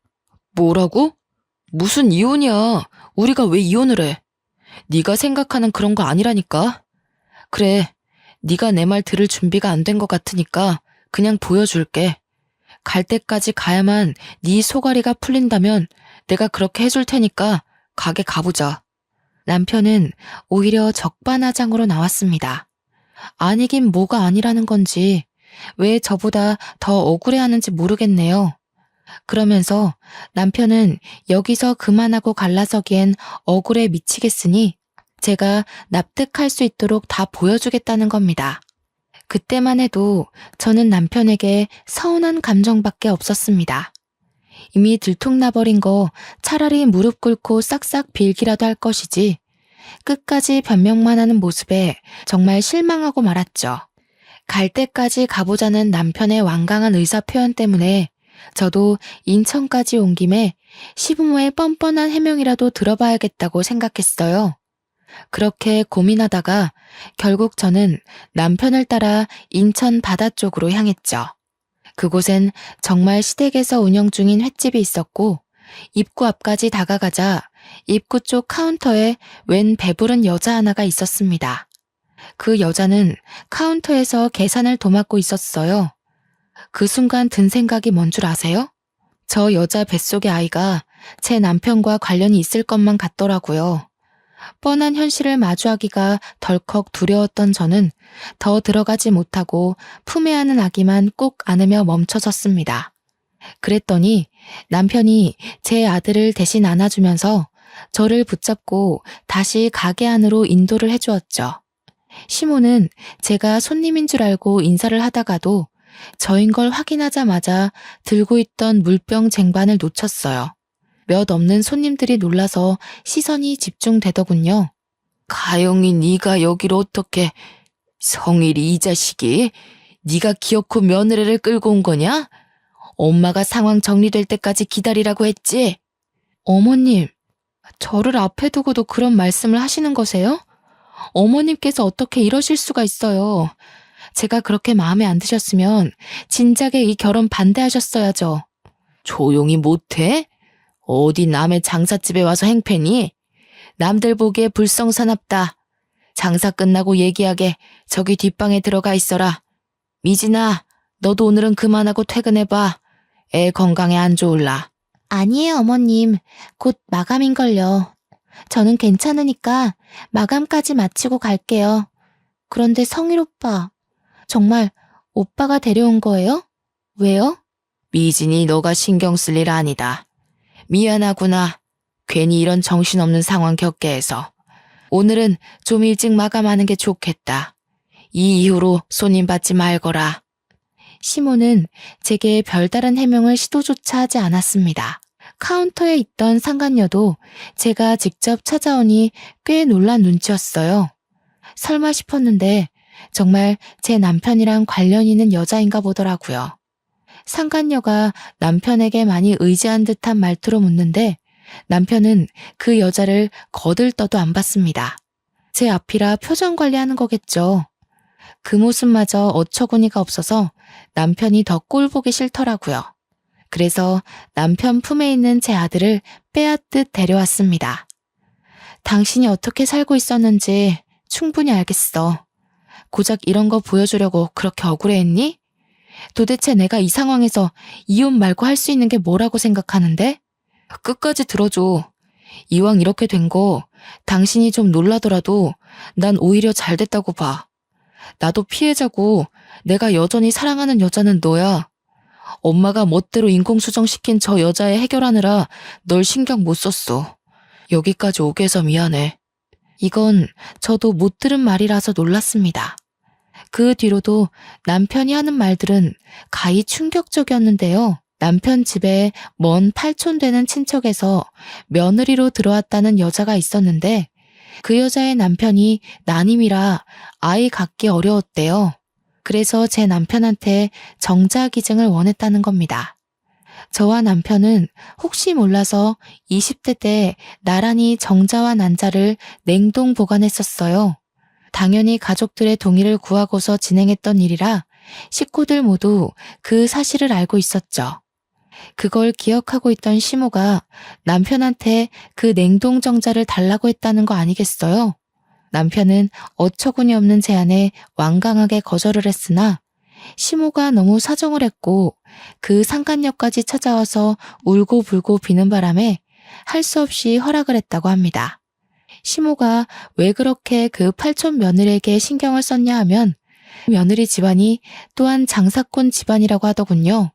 뭐라고? 무슨 이혼이야. 우리가 왜 이혼을 해? 네가 생각하는 그런 거 아니라니까. 그래, 네가 내 말 들을 준비가 안 된 것 같으니까 그냥 보여줄게. 갈 때까지 가야만 네 소가리가 풀린다면 내가 그렇게 해줄 테니까 가게 가보자. 남편은 오히려 적반하장으로 나왔습니다. 아니긴 뭐가 아니라는 건지 왜 저보다 더 억울해하는지 모르겠네요. 그러면서 남편은 여기서 그만하고 갈라서기엔 억울해 미치겠으니 제가 납득할 수 있도록 다 보여주겠다는 겁니다. 그때만 해도 저는 남편에게 서운한 감정밖에 없었습니다. 이미 들통나버린 거 차라리 무릎 꿇고 싹싹 빌기라도 할 것이지 끝까지 변명만 하는 모습에 정말 실망하고 말았죠. 갈 때까지 가보자는 남편의 완강한 의사 표현 때문에 저도 인천까지 온 김에 시부모의 뻔뻔한 해명이라도 들어봐야겠다고 생각했어요. 그렇게 고민하다가 결국 저는 남편을 따라 인천 바다 쪽으로 향했죠. 그곳엔 정말 시댁에서 운영 중인 횟집이 있었고 입구 앞까지 다가가자 입구 쪽 카운터에 웬 배부른 여자 하나가 있었습니다. 그 여자는 카운터에서 계산을 도맡고 있었어요. 그 순간 든 생각이 뭔 줄 아세요? 저 여자 뱃속의 아이가 제 남편과 관련이 있을 것만 같더라고요. 뻔한 현실을 마주하기가 덜컥 두려웠던 저는 더 들어가지 못하고 품에 안은 아기만 꼭 안으며 멈춰섰습니다. 그랬더니 남편이 제 아들을 대신 안아주면서 저를 붙잡고 다시 가게 안으로 인도를 해주었죠. 시모는 제가 손님인 줄 알고 인사를 하다가도 저인 걸 확인하자마자 들고 있던 물병 쟁반을 놓쳤어요. 몇 없는 손님들이 놀라서 시선이 집중되더군요. 가영이 네가 여기로 어떻게... 성일이 이 자식이 네가 기어코 며느리를 끌고 온 거냐? 엄마가 상황 정리될 때까지 기다리라고 했지? 어머님, 저를 앞에 두고도 그런 말씀을 하시는 거세요? 어머님께서 어떻게 이러실 수가 있어요. 제가 그렇게 마음에 안 드셨으면 진작에 이 결혼 반대하셨어야죠. 조용히 못해? 어디 남의 장사집에 와서 행패니? 남들 보기에 불성사납다. 장사 끝나고 얘기하게 저기 뒷방에 들어가 있어라. 미진아, 너도 오늘은 그만하고 퇴근해봐. 애 건강에 안 좋을라. 아니에요, 어머님. 곧 마감인걸요. 저는 괜찮으니까 마감까지 마치고 갈게요. 그런데 성일 오빠, 정말 오빠가 데려온 거예요? 왜요? 미진이 너가 신경 쓸 일 아니다. 미안하구나. 괜히 이런 정신없는 상황 겪게 해서. 오늘은 좀 일찍 마감하는 게 좋겠다. 이 이후로 손님 받지 말거라. 시모는 제게 별다른 해명을 시도조차 하지 않았습니다. 카운터에 있던 상간녀도 제가 직접 찾아오니 꽤 놀란 눈치였어요. 설마 싶었는데 정말 제 남편이랑 관련 있는 여자인가 보더라고요. 상간녀가 남편에게 많이 의지한 듯한 말투로 묻는데 남편은 그 여자를 거들떠도 안 봤습니다. 제 앞이라 표정 관리하는 거겠죠. 그 모습마저 어처구니가 없어서 남편이 더 꼴보기 싫더라고요. 그래서 남편 품에 있는 제 아들을 빼앗듯 데려왔습니다. 당신이 어떻게 살고 있었는지 충분히 알겠어. 고작 이런 거 보여주려고 그렇게 억울해했니? 도대체 내가 이 상황에서 이혼 말고 할 수 있는 게 뭐라고 생각하는데? 끝까지 들어줘. 이왕 이렇게 된 거 당신이 좀 놀라더라도 난 오히려 잘 됐다고 봐. 나도 피해자고 내가 여전히 사랑하는 여자는 너야. 엄마가 멋대로 인공수정시킨 저 여자애 해결하느라 널 신경 못 썼어. 여기까지 오게 해서 미안해. 이건 저도 못 들은 말이라서 놀랐습니다. 그 뒤로도 남편이 하는 말들은 가히 충격적이었는데요. 남편 집에 먼 팔촌 되는 친척에서 며느리로 들어왔다는 여자가 있었는데 그 여자의 남편이 난임이라 아이 갖기 어려웠대요. 그래서 제 남편한테 정자기증을 원했다는 겁니다. 저와 남편은 혹시 몰라서 20대 때 나란히 정자와 난자를 냉동 보관했었어요. 당연히 가족들의 동의를 구하고서 진행했던 일이라 식구들 모두 그 사실을 알고 있었죠. 그걸 기억하고 있던 시모가 남편한테 그 냉동 정자를 달라고 했다는 거 아니겠어요? 남편은 어처구니 없는 제안에 완강하게 거절을 했으나 시모가 너무 사정을 했고 그 상간녀까지 찾아와서 울고불고 비는 바람에 할 수 없이 허락을 했다고 합니다. 시모가 왜 그렇게 그 팔촌 며느리에게 신경을 썼냐 하면 며느리 집안이 또한 장사꾼 집안이라고 하더군요.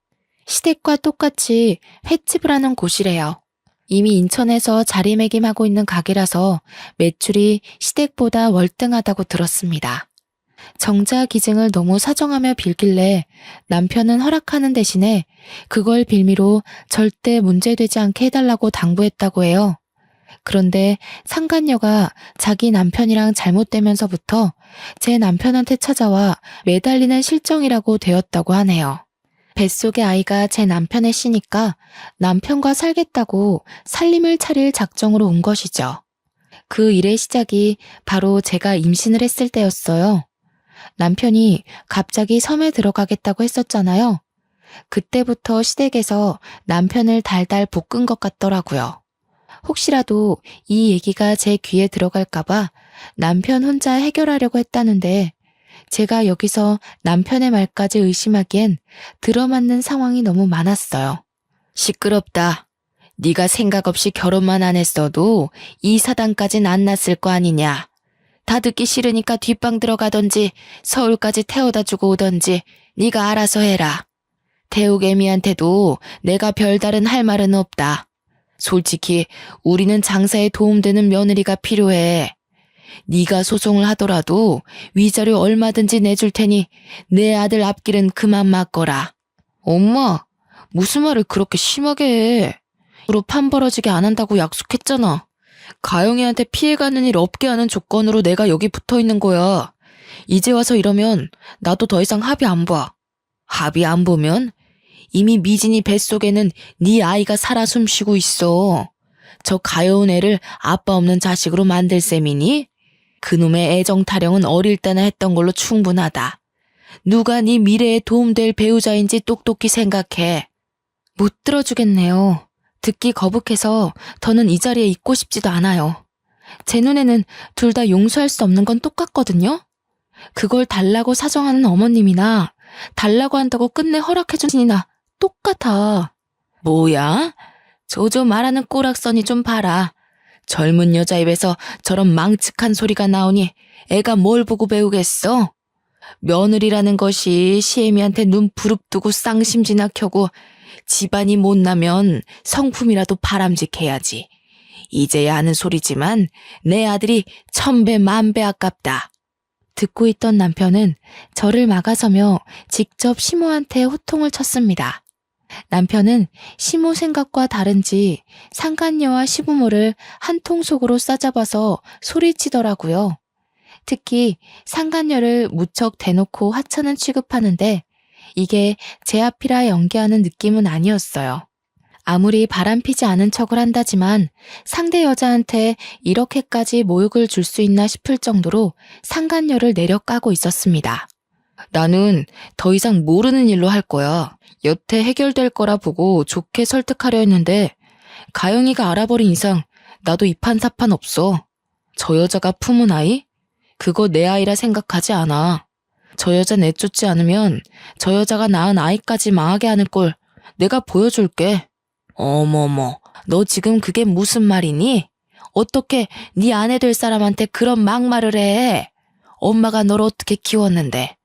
시댁과 똑같이 횟집을 하는 곳이래요. 이미 인천에서 자리매김하고 있는 가게라서 매출이 시댁보다 월등하다고 들었습니다. 정자 기증을 너무 사정하며 빌길래 남편은 허락하는 대신에 그걸 빌미로 절대 문제되지 않게 해달라고 당부했다고 해요. 그런데 상간녀가 자기 남편이랑 잘못되면서부터 제 남편한테 찾아와 매달리는 실정이라고 되었다고 하네요. 뱃속의 아이가 제 남편의 씨니까 남편과 살겠다고 살림을 차릴 작정으로 온 것이죠. 그 일의 시작이 바로 제가 임신을 했을 때였어요. 남편이 갑자기 섬에 들어가겠다고 했었잖아요. 그때부터 시댁에서 남편을 달달 볶은 것 같더라고요. 혹시라도 이 얘기가 제 귀에 들어갈까봐 남편 혼자 해결하려고 했다는데 제가 여기서 남편의 말까지 의심하기엔 들어맞는 상황이 너무 많았어요. 시끄럽다. 네가 생각 없이 결혼만 안 했어도 이 사단까진 안 났을 거 아니냐. 다 듣기 싫으니까 뒷방 들어가던지 서울까지 태워다 주고 오던지 네가 알아서 해라. 태우개미한테도 내가 별다른 할 말은 없다. 솔직히 우리는 장사에 도움되는 며느리가 필요해. 네가 소송을 하더라도 위자료 얼마든지 내줄 테니 내 아들 앞길은 그만 막거라. 엄마, 무슨 말을 그렇게 심하게 해. 으로 판 벌어지게 안 한다고 약속했잖아. 가영이한테 피해가는 일 없게 하는 조건으로 내가 여기 붙어있는 거야. 이제 와서 이러면 나도 더 이상 합의 안 봐. 합의 안 보면 이미 미진이 뱃속에는 네 아이가 살아 숨쉬고 있어. 저 가여운 애를 아빠 없는 자식으로 만들 셈이니? 그놈의 애정 타령은 어릴 때나 했던 걸로 충분하다. 누가 네 미래에 도움될 배우자인지 똑똑히 생각해. 못 들어주겠네요. 듣기 거북해서 더는 이 자리에 있고 싶지도 않아요. 제 눈에는 둘 다 용서할 수 없는 건 똑같거든요. 그걸 달라고 사정하는 어머님이나 달라고 한다고 끝내 허락해준 신이나 똑같아. 뭐야? 조조 말하는 꼬락서니 좀 봐라. 젊은 여자 입에서 저런 망측한 소리가 나오니 애가 뭘 보고 배우겠어? 며느리라는 것이 시애미한테 눈 부릅뜨고 쌍심지나 켜고 집안이 못나면 성품이라도 바람직해야지. 이제야 하는 소리지만 내 아들이 1000배 만배 아깝다. 듣고 있던 남편은 저를 막아서며 직접 시모한테 호통을 쳤습니다. 남편은 시모 생각과 다른지 상간녀와 시부모를 한 통 속으로 싸잡아서 소리치더라고요. 특히 상간녀를 무척 대놓고 하찮은 취급하는데 이게 제 앞이라 연기하는 느낌은 아니었어요. 아무리 바람피지 않은 척을 한다지만 상대 여자한테 이렇게까지 모욕을 줄 수 있나 싶을 정도로 상간녀를 내려까고 있었습니다. 나는 더 이상 모르는 일로 할 거야. 여태 해결될 거라 보고 좋게 설득하려 했는데 가영이가 알아버린 이상 나도 이판사판 없어. 저 여자가 품은 아이? 그거 내 아이라 생각하지 않아. 저 여자 내쫓지 않으면 저 여자가 낳은 아이까지 망하게 하는 꼴 내가 보여줄게. 어머머, 너 지금 그게 무슨 말이니? 어떻게 네 아내 될 사람한테 그런 막말을 해? 엄마가 널 어떻게 키웠는데?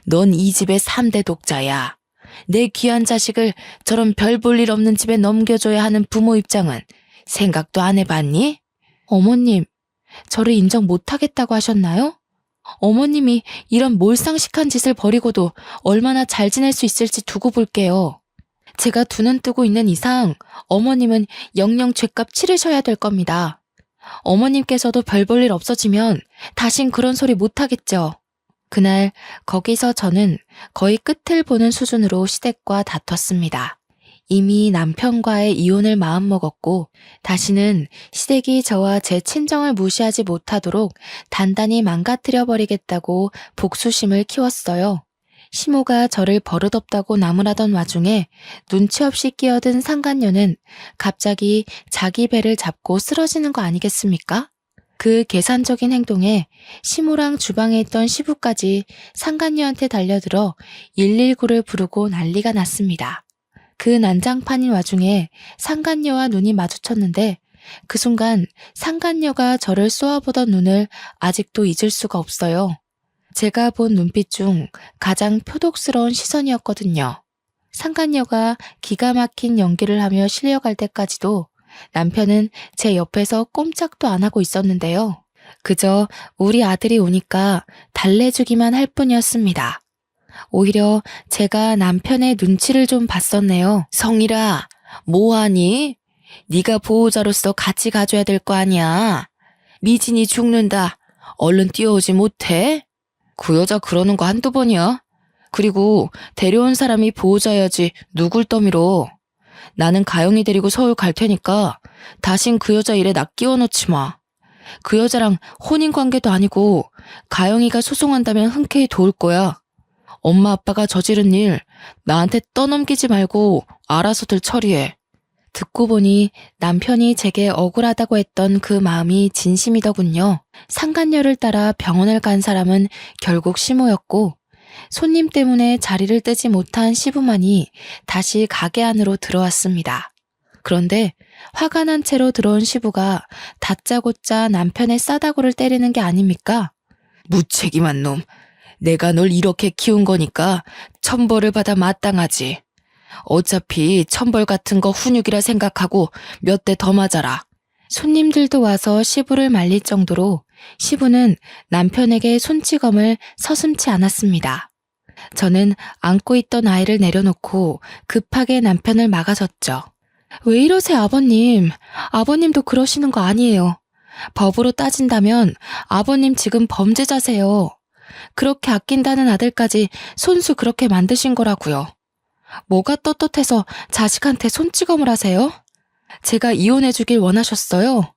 넌 이 집의 3대 독자야. 내 귀한 자식을 저런 별 볼 일 없는 집에 넘겨줘야 하는 부모 입장은 생각도 안 해봤니? 어머님, 저를 인정 못하겠다고 하셨나요? 어머님이 이런 몰상식한 짓을 벌이고도 얼마나 잘 지낼 수 있을지 두고 볼게요. 제가 두 눈 뜨고 있는 이상 어머님은 영영 죗값 치르셔야 될 겁니다. 어머님께서도 별 볼 일 없어지면 다신 그런 소리 못하겠죠. 그날 거기서 저는 거의 끝을 보는 수준으로 시댁과 다퉜습니다. 이미 남편과의 이혼을 마음먹었고 다시는 시댁이 저와 제 친정을 무시하지 못하도록 단단히 망가뜨려버리겠다고 복수심을 키웠어요. 시모가 저를 버릇없다고 나무라던 와중에 눈치 없이 끼어든 상간녀는 갑자기 자기 배를 잡고 쓰러지는 거 아니겠습니까? 그 계산적인 행동에 시모랑 주방에 있던 시부까지 상간녀한테 달려들어 119를 부르고 난리가 났습니다. 그 난장판인 와중에 상간녀와 눈이 마주쳤는데 그 순간 상간녀가 저를 쏘아보던 눈을 아직도 잊을 수가 없어요. 제가 본 눈빛 중 가장 표독스러운 시선이었거든요. 상간녀가 기가 막힌 연기를 하며 실려갈 때까지도 남편은 제 옆에서 꼼짝도 안 하고 있었는데요. 그저 우리 아들이 오니까 달래주기만 할 뿐이었습니다. 오히려 제가 남편의 눈치를 좀 봤었네요. 성일아, 뭐하니? 네가 보호자로서 같이 가줘야 될 거 아니야. 미진이 죽는다. 얼른 뛰어오지 못해? 그 여자 그러는 거 한두 번이야. 그리고 데려온 사람이 보호자여야지 누굴 떠밀어. 나는 가영이 데리고 서울 갈 테니까 다신 그 여자 일에 나 끼워 넣지 마. 그 여자랑 혼인관계도 아니고 가영이가 소송한다면 흔쾌히 도울 거야. 엄마 아빠가 저지른 일 나한테 떠넘기지 말고 알아서들 처리해. 듣고 보니 남편이 제게 억울하다고 했던 그 마음이 진심이더군요. 상간녀를 따라 병원을 간 사람은 결국 시모였고 손님 때문에 자리를 뜨지 못한 시부만이 다시 가게 안으로 들어왔습니다. 그런데 화가 난 채로 들어온 시부가 다짜고짜 남편의 싸다구를 때리는 게 아닙니까? 무책임한 놈. 내가 널 이렇게 키운 거니까 천벌을 받아 마땅하지. 어차피 천벌 같은 거 훈육이라 생각하고 몇 대 더 맞아라. 손님들도 와서 시부를 말릴 정도로 시부는 남편에게 손찌검을 서슴지 않았습니다. 저는 안고 있던 아이를 내려놓고 급하게 남편을 막아섰죠. 왜 이러세요, 아버님? 아버님도 그러시는 거 아니에요. 법으로 따진다면 아버님 지금 범죄자세요. 그렇게 아낀다는 아들까지 손수 그렇게 만드신 거라고요. 뭐가 떳떳해서 자식한테 손찌검을 하세요? 제가 이혼해주길 원하셨어요?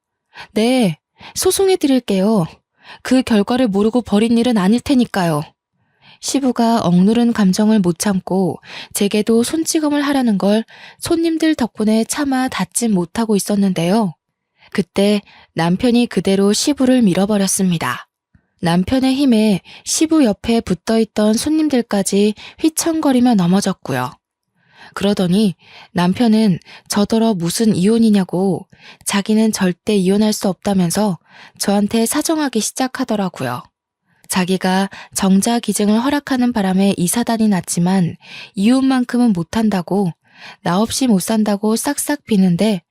네, 소송해드릴게요. 그 결과를 모르고 벌인 일은 아닐 테니까요. 시부가 억누른 감정을 못 참고 제게도 손찌검을 하려는 걸 손님들 덕분에 차마 닫지 못하고 있었는데요. 그때 남편이 그대로 시부를 밀어버렸습니다. 남편의 힘에 시부 옆에 붙어있던 손님들까지 휘청거리며 넘어졌고요. 그러더니 남편은 저더러 무슨 이혼이냐고 자기는 절대 이혼할 수 없다면서 저한테 사정하기 시작하더라고요. 자기가 정자기증을 허락하는 바람에 이사단이 났지만 이혼만큼은 못한다고 나 없이 못 산다고 싹싹 비는데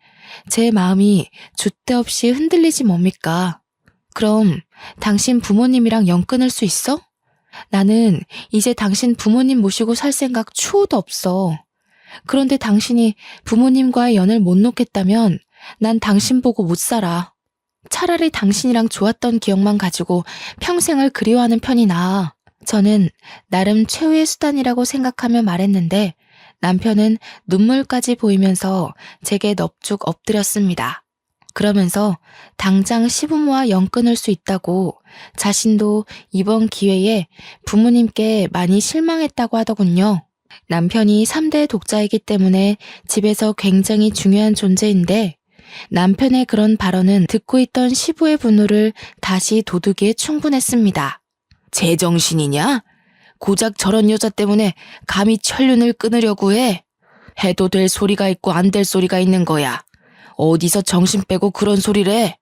제 마음이 줏대 없이 흔들리지 뭡니까? 그럼 당신 부모님이랑 연 끊을 수 있어? 나는 이제 당신 부모님 모시고 살 생각 추호도 없어. 그런데 당신이 부모님과의 연을 못 놓겠다면 난 당신 보고 못 살아. 차라리 당신이랑 좋았던 기억만 가지고 평생을 그리워하는 편이 나아. 저는 나름 최후의 수단이라고 생각하며 말했는데 남편은 눈물까지 보이면서 제게 넙죽 엎드렸습니다. 그러면서 당장 시부모와 연 끊을 수 있다고 자신도 이번 기회에 부모님께 많이 실망했다고 하더군요. 남편이 3대 독자이기 때문에 집에서 굉장히 중요한 존재인데 남편의 그런 발언은 듣고 있던 시부의 분노를 다시 돋우기에 충분했습니다. 제정신이냐? 고작 저런 여자 때문에 감히 천륜을 끊으려고 해? 해도 될 소리가 있고 안 될 소리가 있는 거야. 어디서 정신 빼고 그런 소리를 해?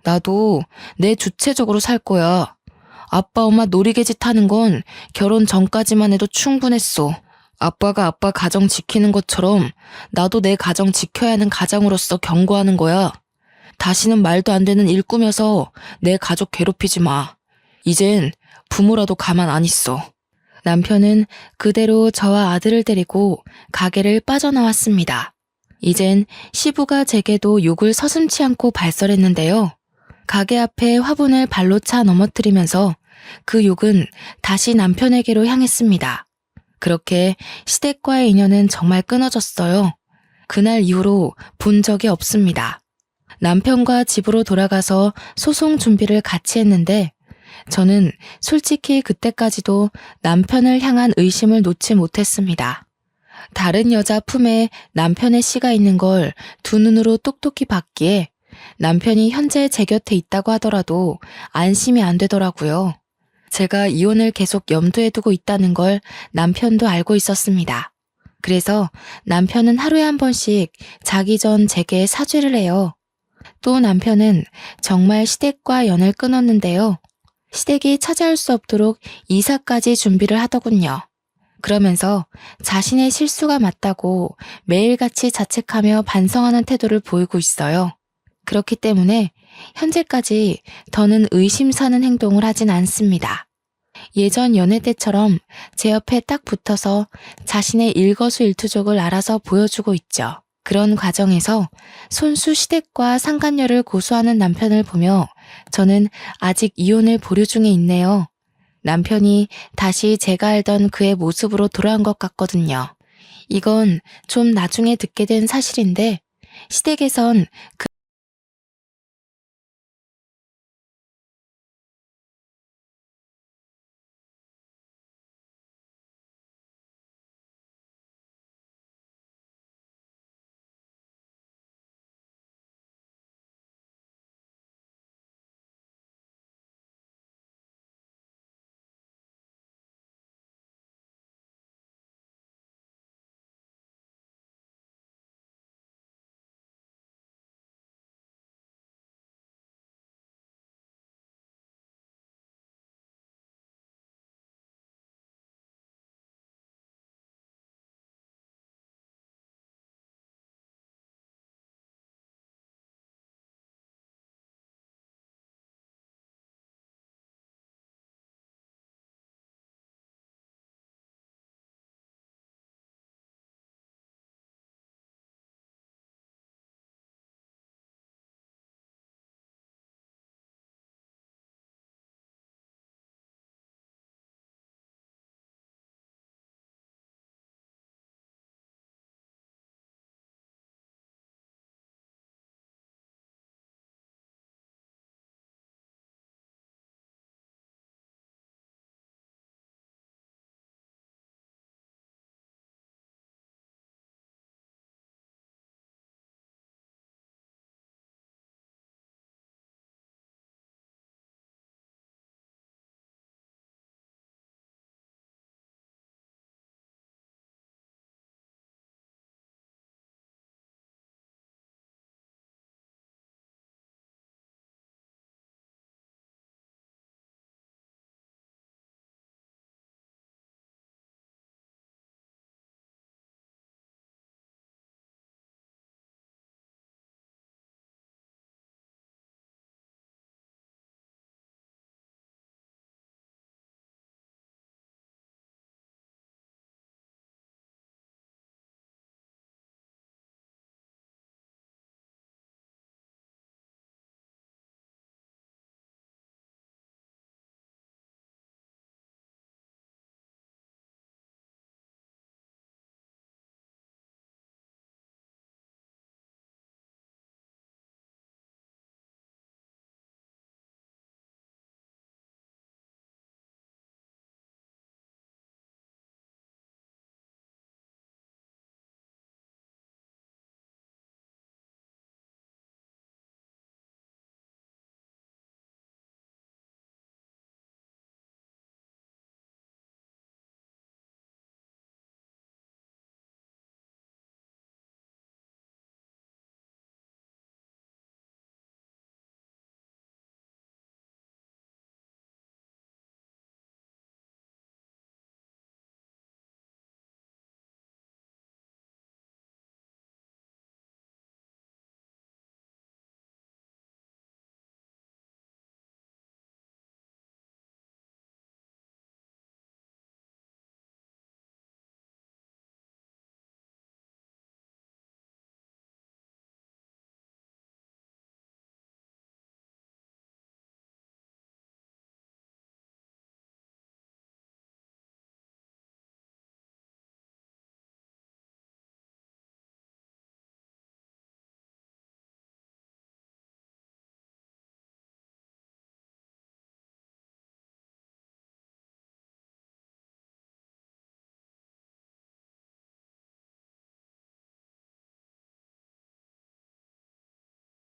나도 내 주체적으로 살 거야. 아빠 엄마 놀이개짓 하는 건 결혼 전까지만 해도 충분했어. 아빠가 아빠 가정 지키는 것처럼 나도 내 가정 지켜야 하는 가장으로서 경고하는 거야. 다시는 말도 안 되는 일 꾸며서 내 가족 괴롭히지 마. 이젠 부모라도 가만 안 있어. 남편은 그대로 저와 아들을 데리고 가게를 빠져나왔습니다. 이젠 시부가 제게도 욕을 서슴지 않고 발설했는데요. 가게 앞에 화분을 발로 차 넘어뜨리면서 그 욕은 다시 남편에게로 향했습니다. 그렇게 시댁과의 인연은 정말 끊어졌어요. 그날 이후로 본 적이 없습니다. 남편과 집으로 돌아가서 소송 준비를 같이 했는데 저는 솔직히 그때까지도 남편을 향한 의심을 놓지 못했습니다. 다른 여자 품에 남편의 씨가 있는 걸 두 눈으로 똑똑히 봤기에 남편이 현재 제 곁에 있다고 하더라도 안심이 안 되더라고요. 제가 이혼을 계속 염두에 두고 있다는 걸 남편도 알고 있었습니다. 그래서 남편은 하루에 한 번씩 자기 전 제게 사죄를 해요. 또 남편은 정말 시댁과 연을 끊었는데요. 시댁이 찾아올 수 없도록 이사까지 준비를 하더군요. 그러면서 자신의 실수가 맞다고 매일같이 자책하며 반성하는 태도를 보이고 있어요. 그렇기 때문에 현재까지 더는 의심사는 행동을 하진 않습니다. 예전 연애 때처럼 제 옆에 딱 붙어서 자신의 일거수일투족을 알아서 보여주고 있죠. 그런 과정에서 손수 시댁과 상간녀를 고소하는 남편을 보며 저는 아직 이혼을 보류 중에 있네요. 남편이 다시 제가 알던 그의 모습으로 돌아온 것 같거든요. 이건 좀 나중에 듣게 된 사실인데 시댁에선